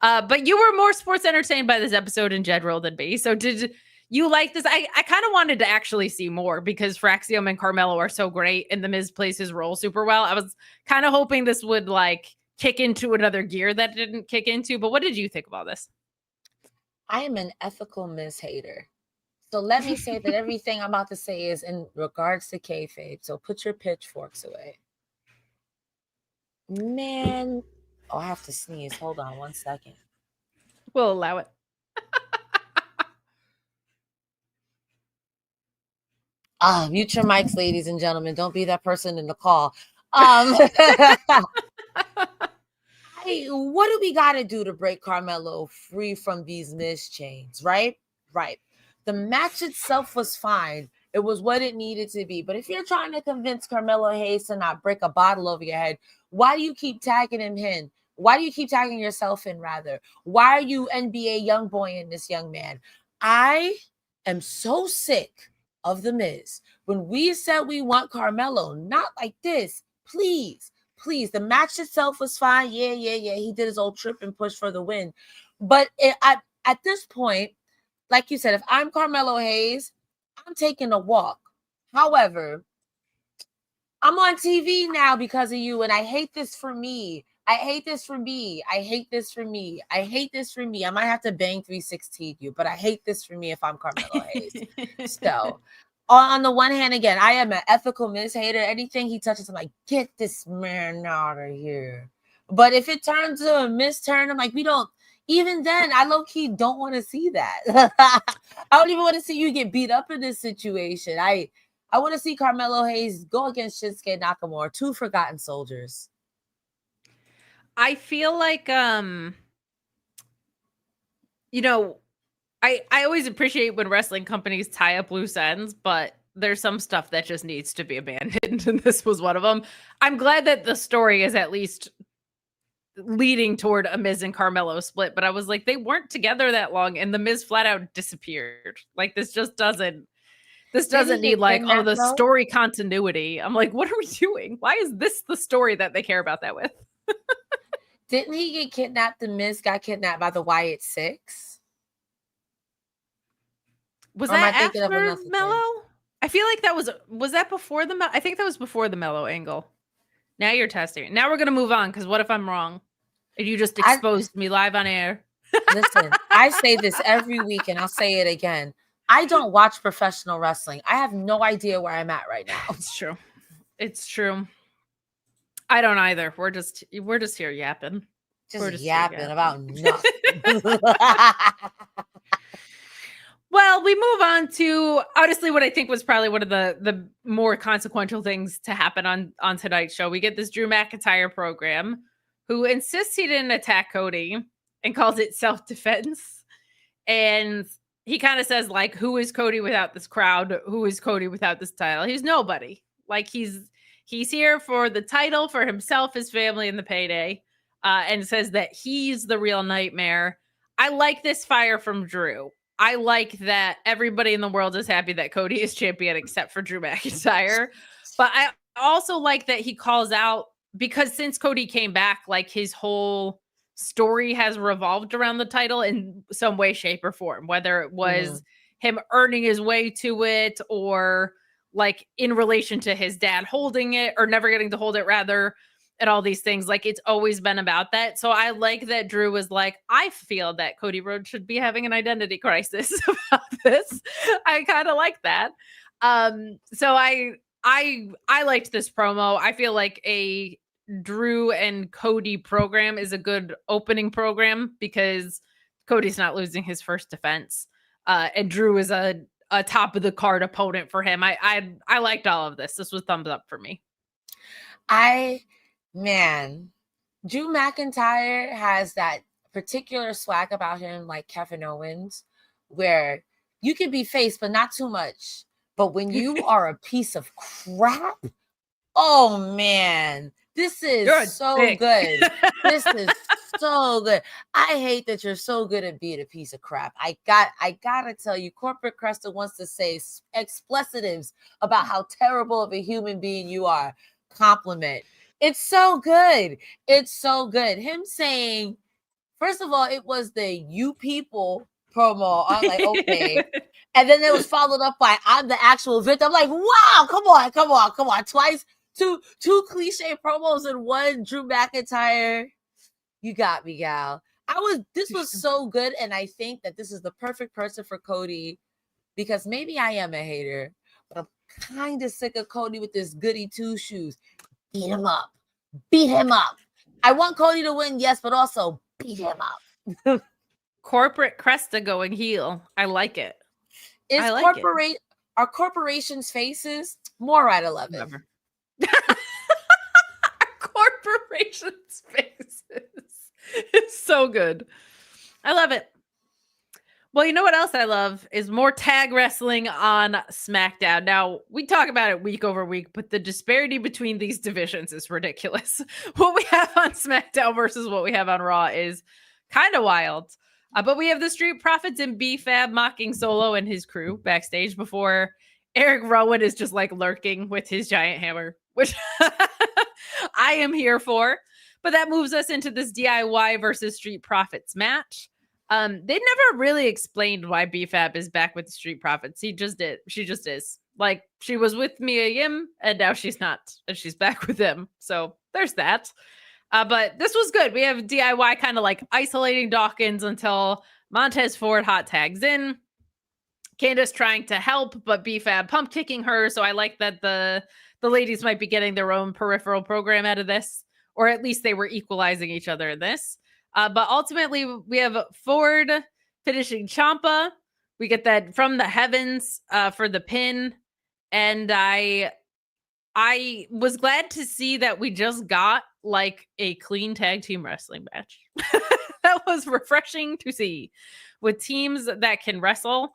But you were more sports entertained by this episode in general than me. So did you like this? I kind of wanted to actually see more, because Axiom and Carmelo are so great and the Miz plays his role super well. I was kind of hoping this would like kick into another gear that didn't kick into. But what did you think about this? I am an ethical Miz hater. So let me say that everything I'm about to say is in regards to kayfabe. So put your pitchforks away. Man. Oh, I have to sneeze. Hold on 1 second. We'll allow it. Mute your mics, ladies and gentlemen. Don't be that person in the call. Hey, what do we got to do to break Carmelo free from these Miz chains, right? Right. The match itself was fine. It was what it needed to be. But if you're trying to convince Carmelo Hayes to not break a bottle over your head, why do you keep tagging him in? Why do you keep tagging yourself in, rather? Why are you NBA young boy in this young man? I am so sick of the Miz. When we said we want Carmelo, not like this, please. The match itself was fine. Yeah. He did his old trip and push for the win. But at this point, like you said, if I'm Carmelo Hayes, I'm taking a walk. However, I'm on TV now because of you, and I hate this for me. I hate this for me. I might have to bang 316 you, but I hate this for me if I'm Carmelo Hayes. So, on the one hand, again, I am an ethical Miz hater. Anything he touches, I'm like, get this man out of here. But if it turns to a Miz turn, I'm like, even then, I low-key don't want to see that. I don't even want to see you get beat up in this situation. I want to see Carmelo Hayes go against Shinsuke Nakamura, two forgotten soldiers. I feel like, I always appreciate when wrestling companies tie up loose ends, but there's some stuff that just needs to be abandoned, and this was one of them. I'm glad that the story is at least leading toward a Miz and Carmelo split, but I was like, they weren't together that long, and the Miz flat out disappeared. Like, this doesn't need like, oh, the story continuity. I'm like, what are we doing? Why is this the story that they care about that with? Didn't he get kidnapped? The Miz got kidnapped by the Wyatt Six. Was that after Mello? I feel like that was that before the I think that was before the Mello angle. Now you're testing it. Now we're gonna move on, because what if I'm wrong? And you just exposed me live on air. Listen, I say this every week, and I'll say it again. I don't watch professional wrestling. I have no idea where I'm at right now. It's true. I don't either. We're just here yapping. Just yapping about nothing. Well, we move on to honestly what I think was probably one of the more consequential things to happen on tonight's show. We get this Drew McIntyre program who insists he didn't attack Cody and calls it self-defense. And he kind of says, like, who is Cody without this crowd? Who is Cody without this title? He's nobody. Like, he's here for the title, for himself, his family, and the payday, and says that he's the real nightmare. I like this fire from Drew. I like that everybody in the world is happy that Cody is champion except for Drew McIntyre. But I also like that he calls out, because since Cody came back, like his whole story has revolved around the title in some way, shape, or form, whether it was him earning his way to it or like in relation to his dad holding it or never getting to hold it, rather, and all these things. Like it's always been about that. So I like that Drew was like, I feel that Cody Rhodes should be having an identity crisis about this. I kind of like that. So I liked this promo. I feel like a Drew and Cody program is a good opening program because Cody's not losing his first defense. And Drew is a top of the card opponent for him. I liked all of this. This was thumbs up for me. Drew McIntyre has that particular swag about him, like Kevin Owens, where you can be face, but not too much. But when you are a piece of crap, oh man, this is so good. This is so good. I hate that you're so good at being a piece of crap. I gotta tell you, corporate Cresta wants to say expletives about how terrible of a human being you are. Compliment. It's so good. It's so good. Him saying, first of all, it was the "you people" promo. I'm like, okay. And then it was followed up by "I'm the actual victim." I'm like, wow, come on. Twice, two cliche promos in one. Drew McIntyre, you got me, gal. This was so good. And I think that this is the perfect person for Cody, because maybe I am a hater, but I'm kind of sick of Cody with this goody two shoes. Beat him up. I want Cody to win, yes, but also beat him up. Corporate Cresta going heel. I like it. Are corporations faces? More at 11. Corporations faces. It's so good. I love it. Well, you know what else I love is more tag wrestling on SmackDown. Now, we talk about it week over week, but the disparity between these divisions is ridiculous. What we have on SmackDown versus what we have on Raw is kind of wild. But we have the Street Profits and B-Fab mocking Solo and his crew backstage before Eric Rowan is just like lurking with his giant hammer, which I am here for. But that moves us into this DIY versus Street Profits match. They never really explained why B-Fab is back with the Street Profits. She just is. Like, she was with Mia Yim, and now she's not. And she's back with them. So there's that. But this was good. We have DIY kind of like isolating Dawkins until Montez Ford hot tags in. Candace trying to help, but B-Fab pump kicking her. So I like that the ladies might be getting their own peripheral program out of this. Or at least they were equalizing each other in this. But ultimately, we have Ford finishing Ciampa. We get that from the heavens for the pin. And I was glad to see that we just got like a clean tag team wrestling match. That was refreshing to see with teams that can wrestle.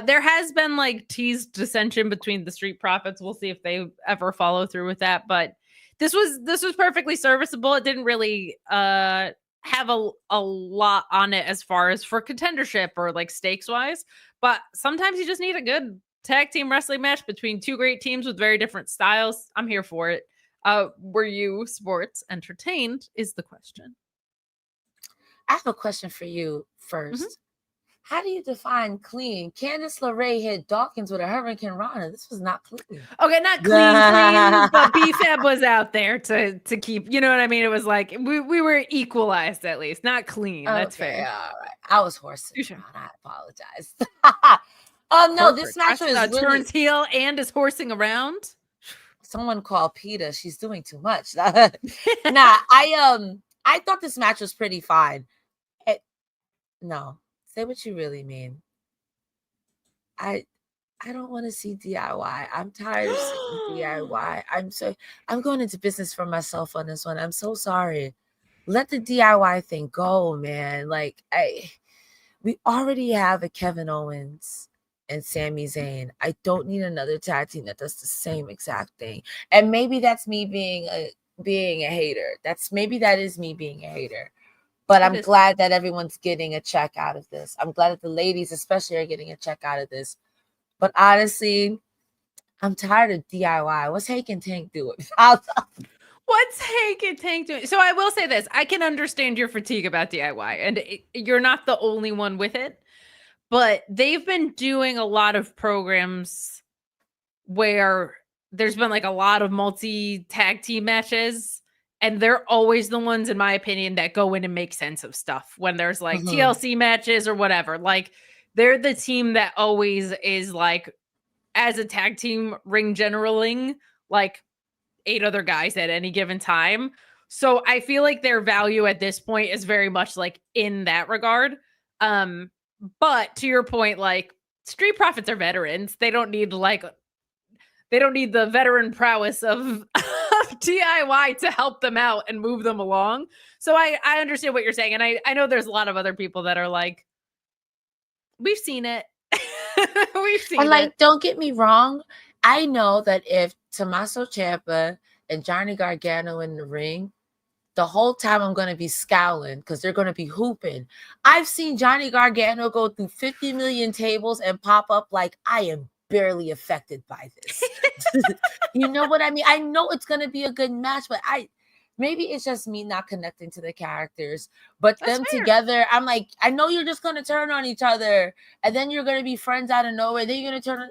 There has been like teased dissension between the Street Profits. We'll see if they ever follow through with that. But this was perfectly serviceable. It didn't really have a lot on it as far as for contendership or like stakes wise. But sometimes you just need a good tag team wrestling match between two great teams with very different styles. I'm here for it. Were you sports entertained is the question. I have a question for you first. Mm-hmm. How do you define clean? Candice LeRae hit Dawkins with a Hurricane Rana. This was not clean. Okay, not clean, but B-Fab was out there to keep, you know what I mean? It was like, we were equalized at least, not clean. Okay, that's fair. All right. I was horsing. Sure. I apologize. No, this match was really... turns heel and is horsing around. Someone called PETA. She's doing too much. I thought this match was pretty fine. No. Say what you really mean. I don't want to see DIY. I'm tired of seeing DIY. I'm going into business for myself on this one. I'm so sorry. Let the DIY thing go, man. Like we already have a Kevin Owens and Sami Zayn. I don't need another tag team that does the same exact thing. And maybe that's me being a hater. Maybe that is me being a hater. But I'm glad that everyone's getting a check out of this. I'm glad that the ladies especially are getting a check out of this. But honestly, I'm tired of DIY. What's Hank and Tank doing? What's Hank and Tank doing? So I will say this. I can understand your fatigue about DIY, and you're not the only one with it. But they've been doing a lot of programs where there's been like a lot of multi-tag team matches, and they're always the ones, in my opinion, that go in and make sense of stuff when there's like TLC matches or whatever. Like, they're the team that always is like, as a tag team, ring generaling like 8 other guys at any given time. So I feel like their value at this point is very much like in that regard. But to your point, like, Street Profits are veterans. They don't need the veteran prowess of DIY to help them out and move them along. So I understand what you're saying. And I know there's a lot of other people that are like, we've seen it. We've seen and like, it. Don't get me wrong. I know that if Tommaso Ciampa and Johnny Gargano in the ring, the whole time I'm going to be scowling because they're going to be hooping. I've seen Johnny Gargano go through 50 million tables and pop up like, I am barely affected by this. You know what I mean? I know it's going to be a good match, but maybe it's just me not connecting to the characters. But That's them fair. together, I'm like, I know you're just going to turn on each other, and then you're going to be friends out of nowhere. Then you're going to turn on.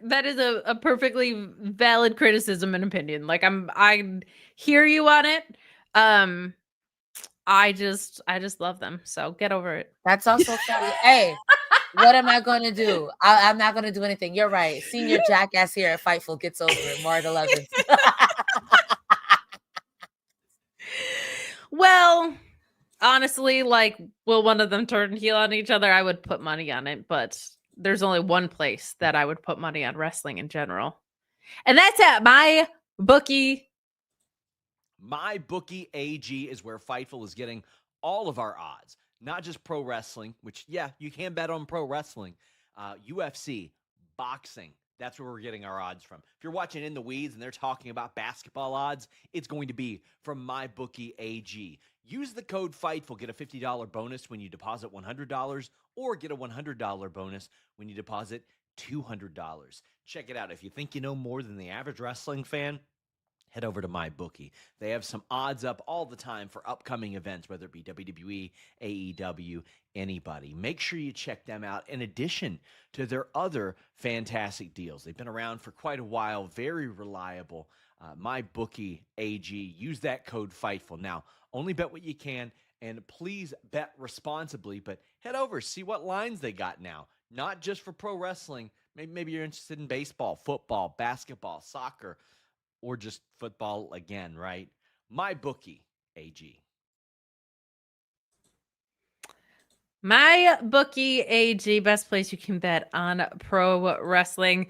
That is a perfectly valid criticism and opinion. Like, I hear you on it. I just love them. So get over it. That's also fair. Hey, what am I going to do? I'm not going to do anything. You're right. Senior jackass here at Fightful gets over it. March 11th. Well, honestly, like, will one of them turn heel on each other? I would put money on it, but there's only one place that I would put money on wrestling in general. And that's at my bookie. My Bookie AG is where Fightful is getting all of our odds, not just pro wrestling, which, yeah, you can bet on pro wrestling, UFC, boxing. That's where we're getting our odds from. If you're watching In the Weeds and they're talking about basketball odds, it's going to be from My Bookie AG. Use the code FIGHTFUL, get a $50 bonus when you deposit $100, or get a $100 bonus when you deposit $200. Check it out. If you think you know more than the average wrestling fan, head over to MyBookie. They have some odds up all the time for upcoming events, whether it be WWE, AEW, anybody. Make sure you check them out in addition to their other fantastic deals. They've been around for quite a while, very reliable. MyBookie AG. Use that code FIGHTFUL. Now, only bet what you can, and please bet responsibly, but head over, see what lines they got now. Not just for pro wrestling. Maybe you're interested in baseball, football, basketball, soccer, or just football again, right? MyBookie AG. MyBookie AG, best place you can bet on pro wrestling.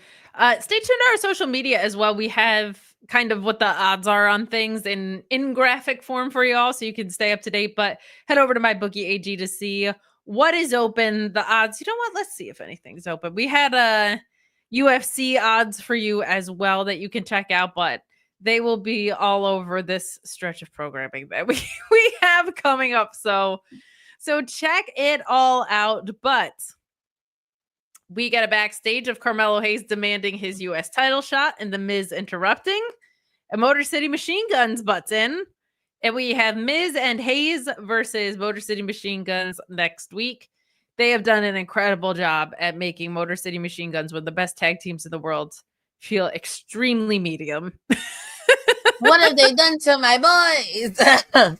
Stay tuned to our social media as well. We have kind of what the odds are on things in graphic form for y'all, so you can stay up to date. But head over to MyBookie AG to see what is open, the odds. You know what? Let's see if anything's open. We had UFC odds for you as well that you can check out, but they will be all over this stretch of programming that we have coming up. So check it all out. But we get a backstage of Carmelo Hayes demanding his U.S. title shot and the Miz interrupting. And Motor City Machine Guns butts in. And we have Miz and Hayes versus Motor City Machine Guns next week. They have done an incredible job at making Motor City Machine Guns one of the best tag teams in the world feel extremely medium. What have they done to my boys?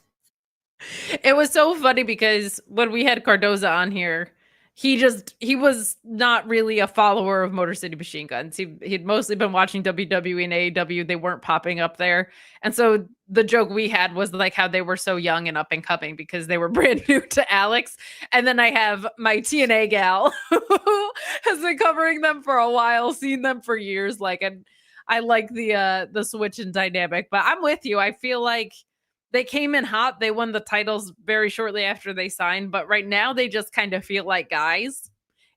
It was so funny because when we had Cardoza on here, he was not really a follower of Motor City Machine Guns. He'd mostly been watching WWE and AEW. They weren't popping up there. And so the joke we had was like how they were so young and up and coming because they were brand new to Alex. And then I have my TNA gal who has been covering them for a while, seen them for years. Like, and I like the switch in dynamic, but I'm with you. I feel like they came in hot. They won the titles very shortly after they signed, but right now they just kind of feel like guys.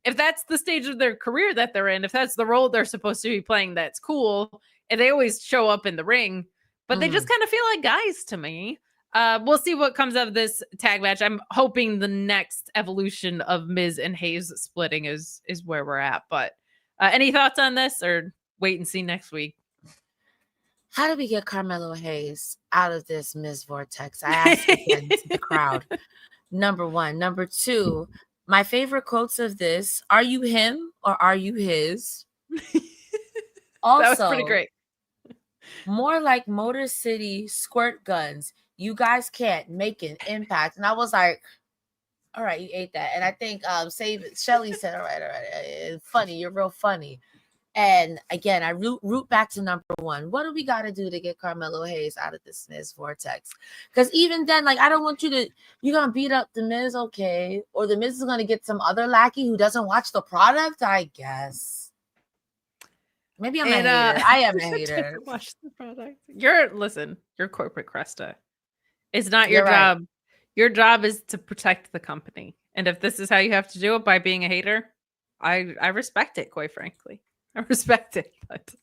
If that's the stage of their career that they're in, if that's the role they're supposed to be playing, that's cool. And they always show up in the ring, but they just kind of feel like guys to me. We'll see what comes of this tag match. I'm hoping the next evolution of Miz and Hayes splitting is where we're at. But any thoughts on this, or wait and see next week? How do we get Carmelo Hayes out of this Miz vortex? I asked again to the crowd. Number one. Number two, my favorite quotes of this: "Are you him or are you his?" Also, that was pretty great. More like Motor City squirt guns. You guys can't make an impact. And I was like, all right, you ate that. And I think Shelly said, all right. Funny, you're real funny. And again, I root back to number one. What do we got to do to get Carmelo Hayes out of this Miz vortex? Because even then, like, I don't want you're going to beat up the Miz, okay? Or the Miz is going to get some other lackey who doesn't watch the product, I guess. Maybe I'm a hater. I am a hater. Watch the product. You're corporate Cresta. It's not your job. Right. Your job is to protect the company. And if this is how you have to do it by being a hater, I respect it, quite frankly. I respect it. But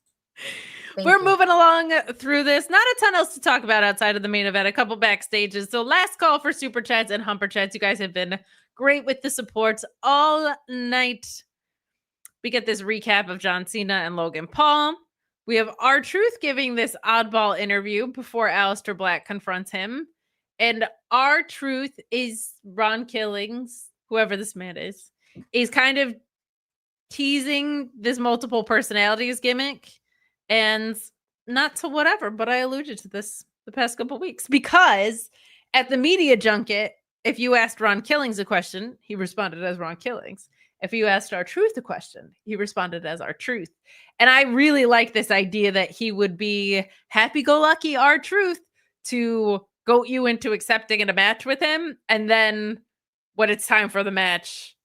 we're moving along through this. Not a ton else to talk about outside of the main event. A couple backstages. So last call for super chats and humper chats. You guys have been great with the supports all night. We get this recap of John Cena and Logan Paul. We have R-Truth giving this oddball interview before Aleister Black confronts him. And R-Truth is Ron Killings, whoever this man is kind of teasing this multiple personalities gimmick. And not to whatever, but I alluded to this the past couple weeks. Because at the media junket, if you asked Ron Killings a question, he responded as Ron Killings. If you asked R-Truth a question, he responded as R-Truth. And I really like this idea that he would be happy-go-lucky R-Truth to goat you into accepting in a match with him. And then when it's time for the match,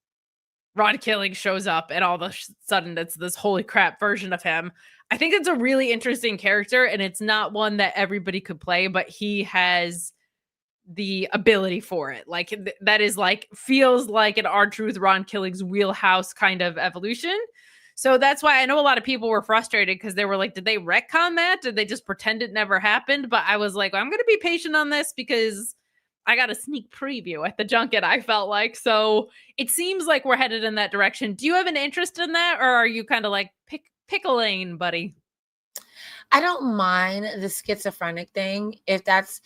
Ron Killings shows up and all of a sudden it's this holy crap version of him. I think it's a really interesting character, and it's not one that everybody could play, but he has the ability for it. Like that is like, feels like an R-Truth Ron Killings wheelhouse kind of evolution. So that's why I know a lot of people were frustrated because they were like, did they retcon that? Did they just pretend it never happened? But I was like, I'm going to be patient on this because I got a sneak preview at the junket, I felt like. So it seems like we're headed in that direction. Do you have an interest in that? Or are you kind of like, pick a lane, buddy? I don't mind the schizophrenic thing if that's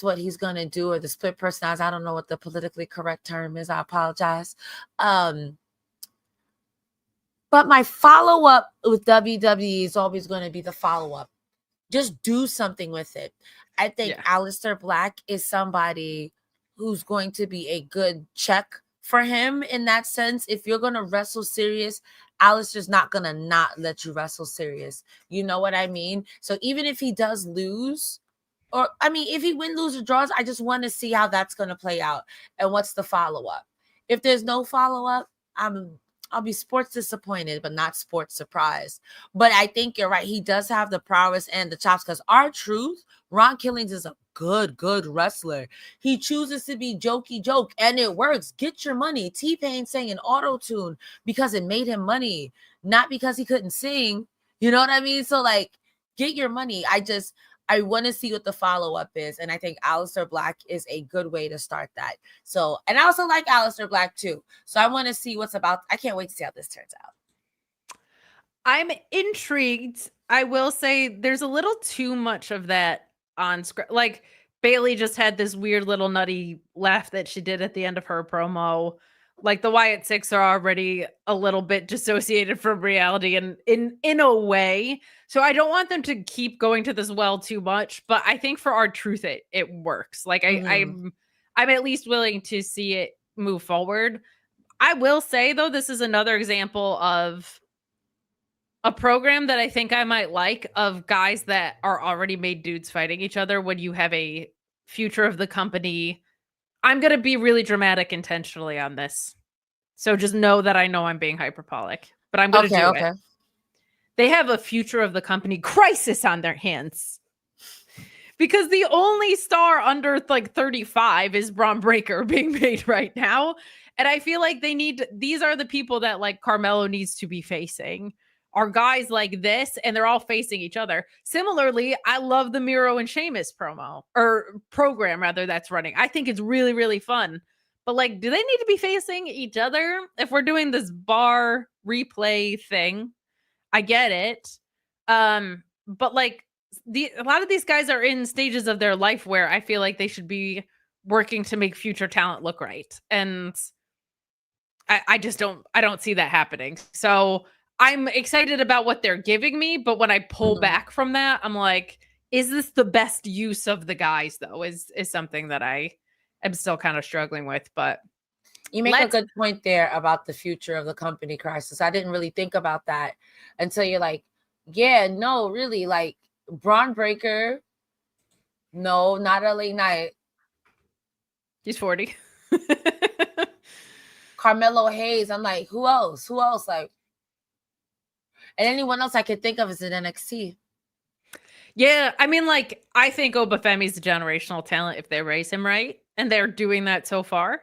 what he's gonna do, or the split personality. I don't know what the politically correct term is. I apologize. But my follow-up with WWE is always going to be the follow-up. Just do something with it. I think Aleister Black is somebody who's going to be a good check for him in that sense. If you're going to wrestle serious, Aleister's not going to not let you wrestle serious. You know what I mean? So even if he does lose, or I mean, if he win, lose, or draws, I just want to see how that's going to play out and what's the follow-up. If there's no follow-up, I'll be sports disappointed, but not sports surprised. But I think you're right. He does have the prowess and the chops because R-Truth, Ron Killings is a good wrestler. He chooses to be jokey joke and it works. Get your money. T-Pain sang an auto-tune because it made him money, not because he couldn't sing. You know what I mean? So like, get your money. I want to see what the follow-up is. And I think Aleister Black is a good way to start that. So, and I also like Aleister Black too. So I want to see what's about. I can't wait to see how this turns out. I'm intrigued. I will say there's a little too much of that on script. Like Bailey just had this weird little nutty laugh that she did at the end of her promo. Like the Wyatt Six are already a little bit dissociated from reality and in a way. So I don't want them to keep going to this well too much, but I think for R-Truth it works. Like I'm at least willing to see it move forward. I will say though, this is another example of a program that I think I might like, of guys that are already made dudes fighting each other when you have a future of the company. I'm going to be really dramatic intentionally on this. So just know that I know I'm being hyperbolic, but I'm going to do it. They have a future of the company crisis on their hands because the only star under like 35 is Braun Breaker being made right now. And I feel like these are the people that like Carmelo needs to be facing. are guys like this, and they're all facing each other. Similarly, I love the Miro and Sheamus program rather that's running. I think it's really, really fun. But like, do they need to be facing each other if we're doing this bar replay thing? I get it. But like a lot of these guys are in stages of their life where I feel like they should be working to make future talent look right. And I just don't see that happening. So I'm excited about what they're giving me, but when I pull back from that, I'm like, is this the best use of the guys though? Is something that I am still kind of struggling with. But you make a good point there about the future of the company, Crisis. I didn't really think about that until you're like, yeah, no, really, like Braun Breaker, no, not LA Knight. He's 40. Carmelo Hayes. I'm like, who else? Who else? Like, and anyone else I could think of is in NXT. Yeah, I mean, like, I think Obafemi's a generational talent if they raise him right, and they're doing that so far.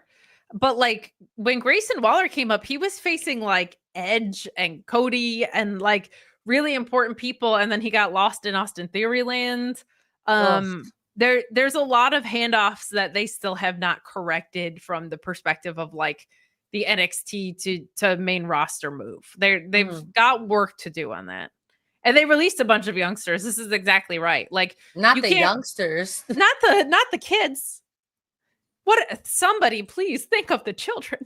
But like when Grayson Waller came up, he was facing like Edge and Cody and like really important people, and then he got lost in Austin Theory land. There's a lot of handoffs that they still have not corrected from the perspective of like the NXT to main roster move. They've got work to do on that. And they released a bunch of youngsters. This is exactly right. Like not the youngsters, not the kids. What? Somebody please think of the children.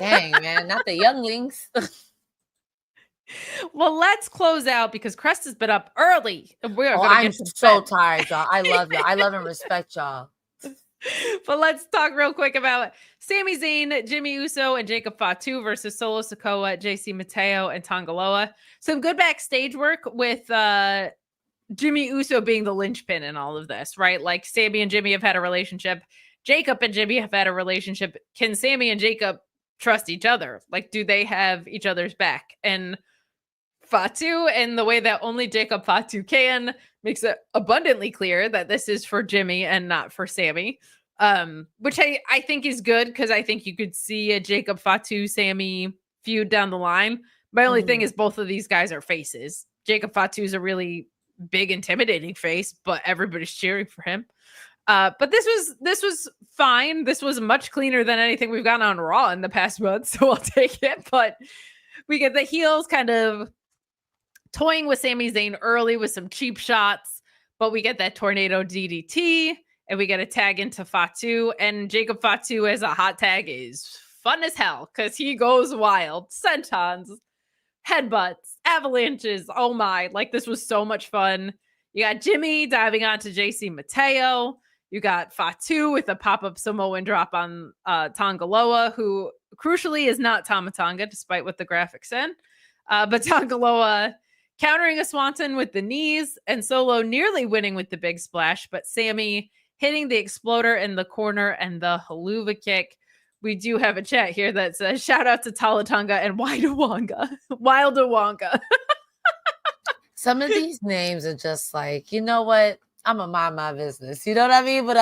Dang, man, not the younglings. Well, let's close out because Cresta's been up early. I'm so tired, y'all. I love y'all. I love and respect y'all. But let's talk real quick about Sami Zayn, Jimmy Uso, and Jacob Fatu versus Solo Sikoa, JC Mateo, and Tonga Loa. Some good backstage work with Jimmy Uso being the linchpin in all of this, right? Like Sami and Jimmy have had a relationship. Jacob and Jimmy have had a relationship. Can Sami and Jacob trust each other? Like, do they have each other's back? And Fatu, in the way that only Jacob Fatu can, makes it abundantly clear that this is for Jimmy and not for Sami, which I think is good because I think you could see a Jacob Fatu Sami feud down the line. My only thing is both of these guys are faces. Jacob Fatu is a really big, intimidating face, but everybody's cheering for him. But this was fine. This was much cleaner than anything we've gotten on Raw in the past month, so I'll take it. But we get the heels kind of toying with Sami Zayn early with some cheap shots, but we get that tornado DDT and we get a tag into Fatu, and Jacob Fatu as a hot tag is fun as hell because he goes wild. Sentons, headbutts, avalanches. Oh my, like this was so much fun. You got Jimmy diving onto JC Mateo. You got Fatu with a pop-up Samoan drop on Tonga Loa, who crucially is not Tama Tonga, despite what the graphics said. But Tonga Loa countering a Swanton with the knees, and Solo nearly winning with the big splash, but Sami hitting the exploder in the corner and the haluva kick. We do have a chat here that says, shout out to Talatonga and Wildawonga. Some of these names are just like, you know what? I'm gonna mind my business. You know what I mean? But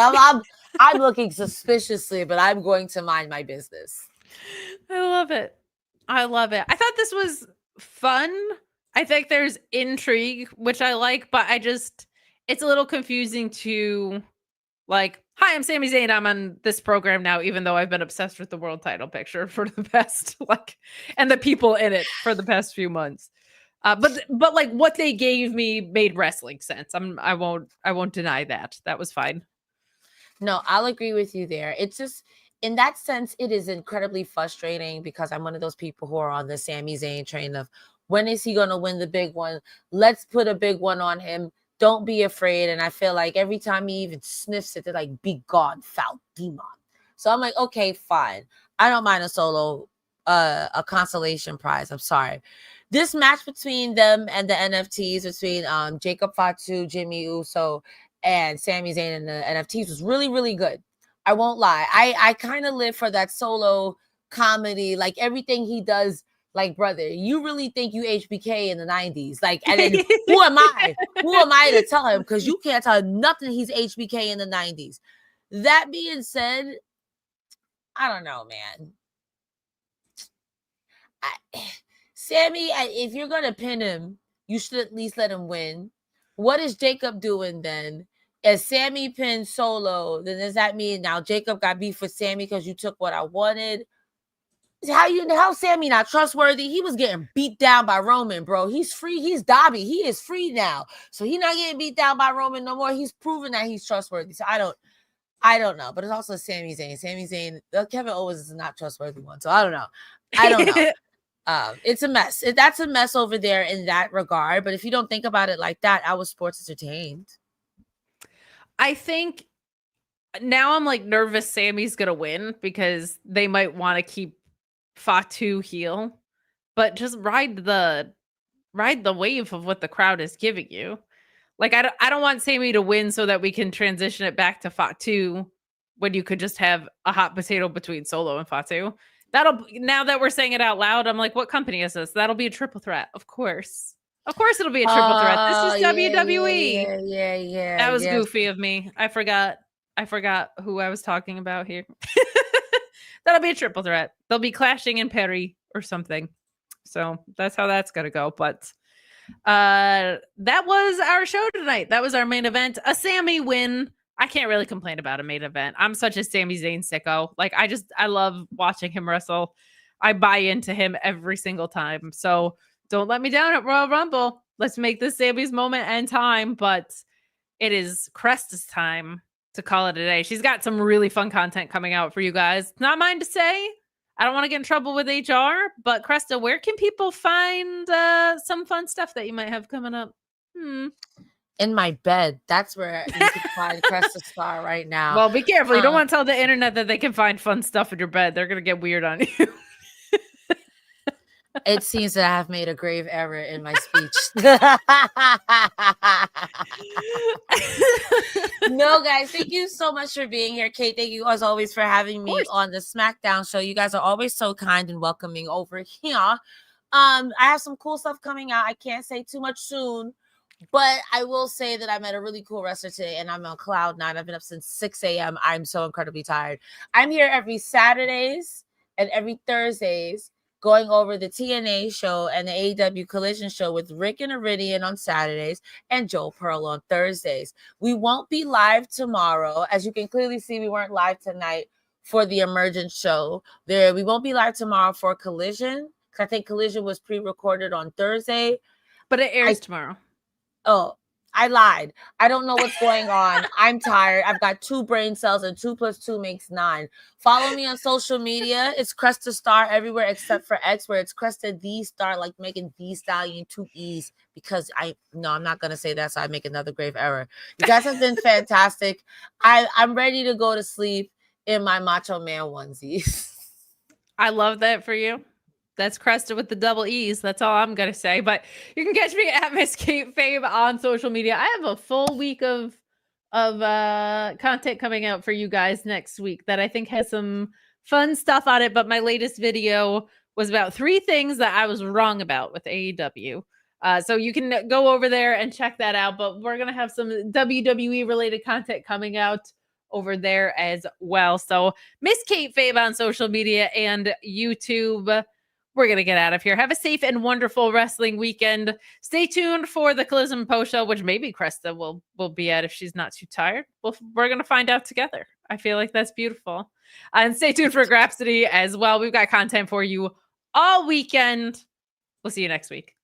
I'm looking suspiciously, but I'm going to mind my business. I love it. I thought this was fun. I think there's intrigue, which I like, but it's a little confusing to like, hi, I'm Sami Zayn. I'm on this program now, even though I've been obsessed with the world title picture for the past, and the people in it for the past few months. But like what they gave me made wrestling sense. I won't deny that. That was fine. No, I'll agree with you there. It's just, in that sense, it is incredibly frustrating because I'm one of those people who are on the Sami Zayn train of, when is he going to win the big one? Let's put a big one on him. Don't be afraid. And I feel like every time he even sniffs it, they're like, be gone, foul demon. So I'm like, okay, fine. I don't mind a Solo, a consolation prize. I'm sorry. This match between them and the NFTs, between Jacob Fatu, Jimmy Uso, and Sami Zayn and the NFTs was really, really good. I won't lie. I kind of live for that Solo comedy, like everything he does. Like, brother, you really think you HBK in the 90s? Like, and then who am I? Who am I to tell him? Because you can't tell him nothing he's HBK in the 90s. That being said, I don't know, man. Sammy, if you're gonna pin him, you should at least let him win. What is Jacob doing then? If Sammy pinned Solo, then does that mean now Jacob got beef with Sammy because you took what I wanted? How Sammy not trustworthy? He was getting beat down by Roman, bro. He's free. He's Dobby. He is free now. So he's not getting beat down by Roman no more. He's proven that he's trustworthy. So I don't know. But it's also Sami Zayn. Sami Zayn, Kevin Owens is a not trustworthy one. So I don't know. It's a mess. That's a mess over there in that regard. But if you don't think about it like that, I was sports entertained. I think now I'm like nervous Sammy's gonna win because they might want to keep Fatu heel, but just ride the wave of what the crowd is giving you. Like I don't want Sammy to win so that we can transition it back to Fatu when you could just have a hot potato between Solo and Fatu. Now that we're saying it out loud, I'm like, what company is this? That'll be a triple threat, of course. Of course it'll be a triple threat. This is WWE. Yeah. That was goofy of me. I forgot who I was talking about here. That'll be a triple threat. They'll be clashing in Perry or something. So that's how that's gonna go. But that was our show tonight. That was our main event. A Sammy win. I can't really complain about a main event. I'm such a Sami Zayn sicko. Like I love watching him wrestle. I buy into him every single time. So don't let me down at Royal Rumble. Let's make this Sammy's moment and time. But it is Cresta's time to call it a day. She's got some really fun content coming out for you guys. Not mine to say. I don't want to get in trouble with HR, but Cresta, where can people find some fun stuff that you might have coming up? In my bed. That's where you can find Cresta Star right now. Well, be careful. You don't want to tell the internet that they can find fun stuff in your bed. They're going to get weird on you. It seems that I have made a grave error in my speech. No, guys, thank you so much for being here. Kate, thank you as always for having me on the Smackdown show. You guys are always so kind and welcoming over here. I have some cool stuff coming out. I can't say too much soon, but I will say that I met a really cool wrestler today and I'm on cloud 9. I've been up since 6 a.m. I'm so incredibly tired. I'm here every Saturdays and every Thursdays going over the TNA show and the AEW Collision show with Rick and Iridian on Saturdays and Joe Pearl on Thursdays. We won't be live tomorrow. As you can clearly see, we weren't live tonight for the Emergence show. We won't be live tomorrow for Collision, because I think Collision was pre-recorded on Thursday. But it airs tomorrow. Oh, I lied. I don't know what's going on. I'm tired. I've got 2 brain cells and 2 + 2 makes 9. Follow me on social media. It's Cresta Star everywhere except for X, where it's Cresta the Star, like making the Stallion 2 E's, because I'm not going to say that, so I make another grave error. You guys have been fantastic. I'm ready to go to sleep in my Macho Man onesies. I love that for you. That's Cresta with the double E's. That's all I'm going to say. But you can catch me at Miss Kate Fave on social media. I have a full week of content coming out for you guys next week that I think has some fun stuff on it. But my latest video was about 3 things that I was wrong about with AEW. So you can go over there and check that out. But we're going to have some WWE related content coming out over there as well. So Miss Kate Fave on social media and YouTube. We're going to get out of here. Have a safe and wonderful wrestling weekend. Stay tuned for the Collision post show, which maybe Cresta will be at if she's not too tired. We're going to find out together. I feel like that's beautiful. And stay tuned for Grapsody as well. We've got content for you all weekend. We'll see you next week.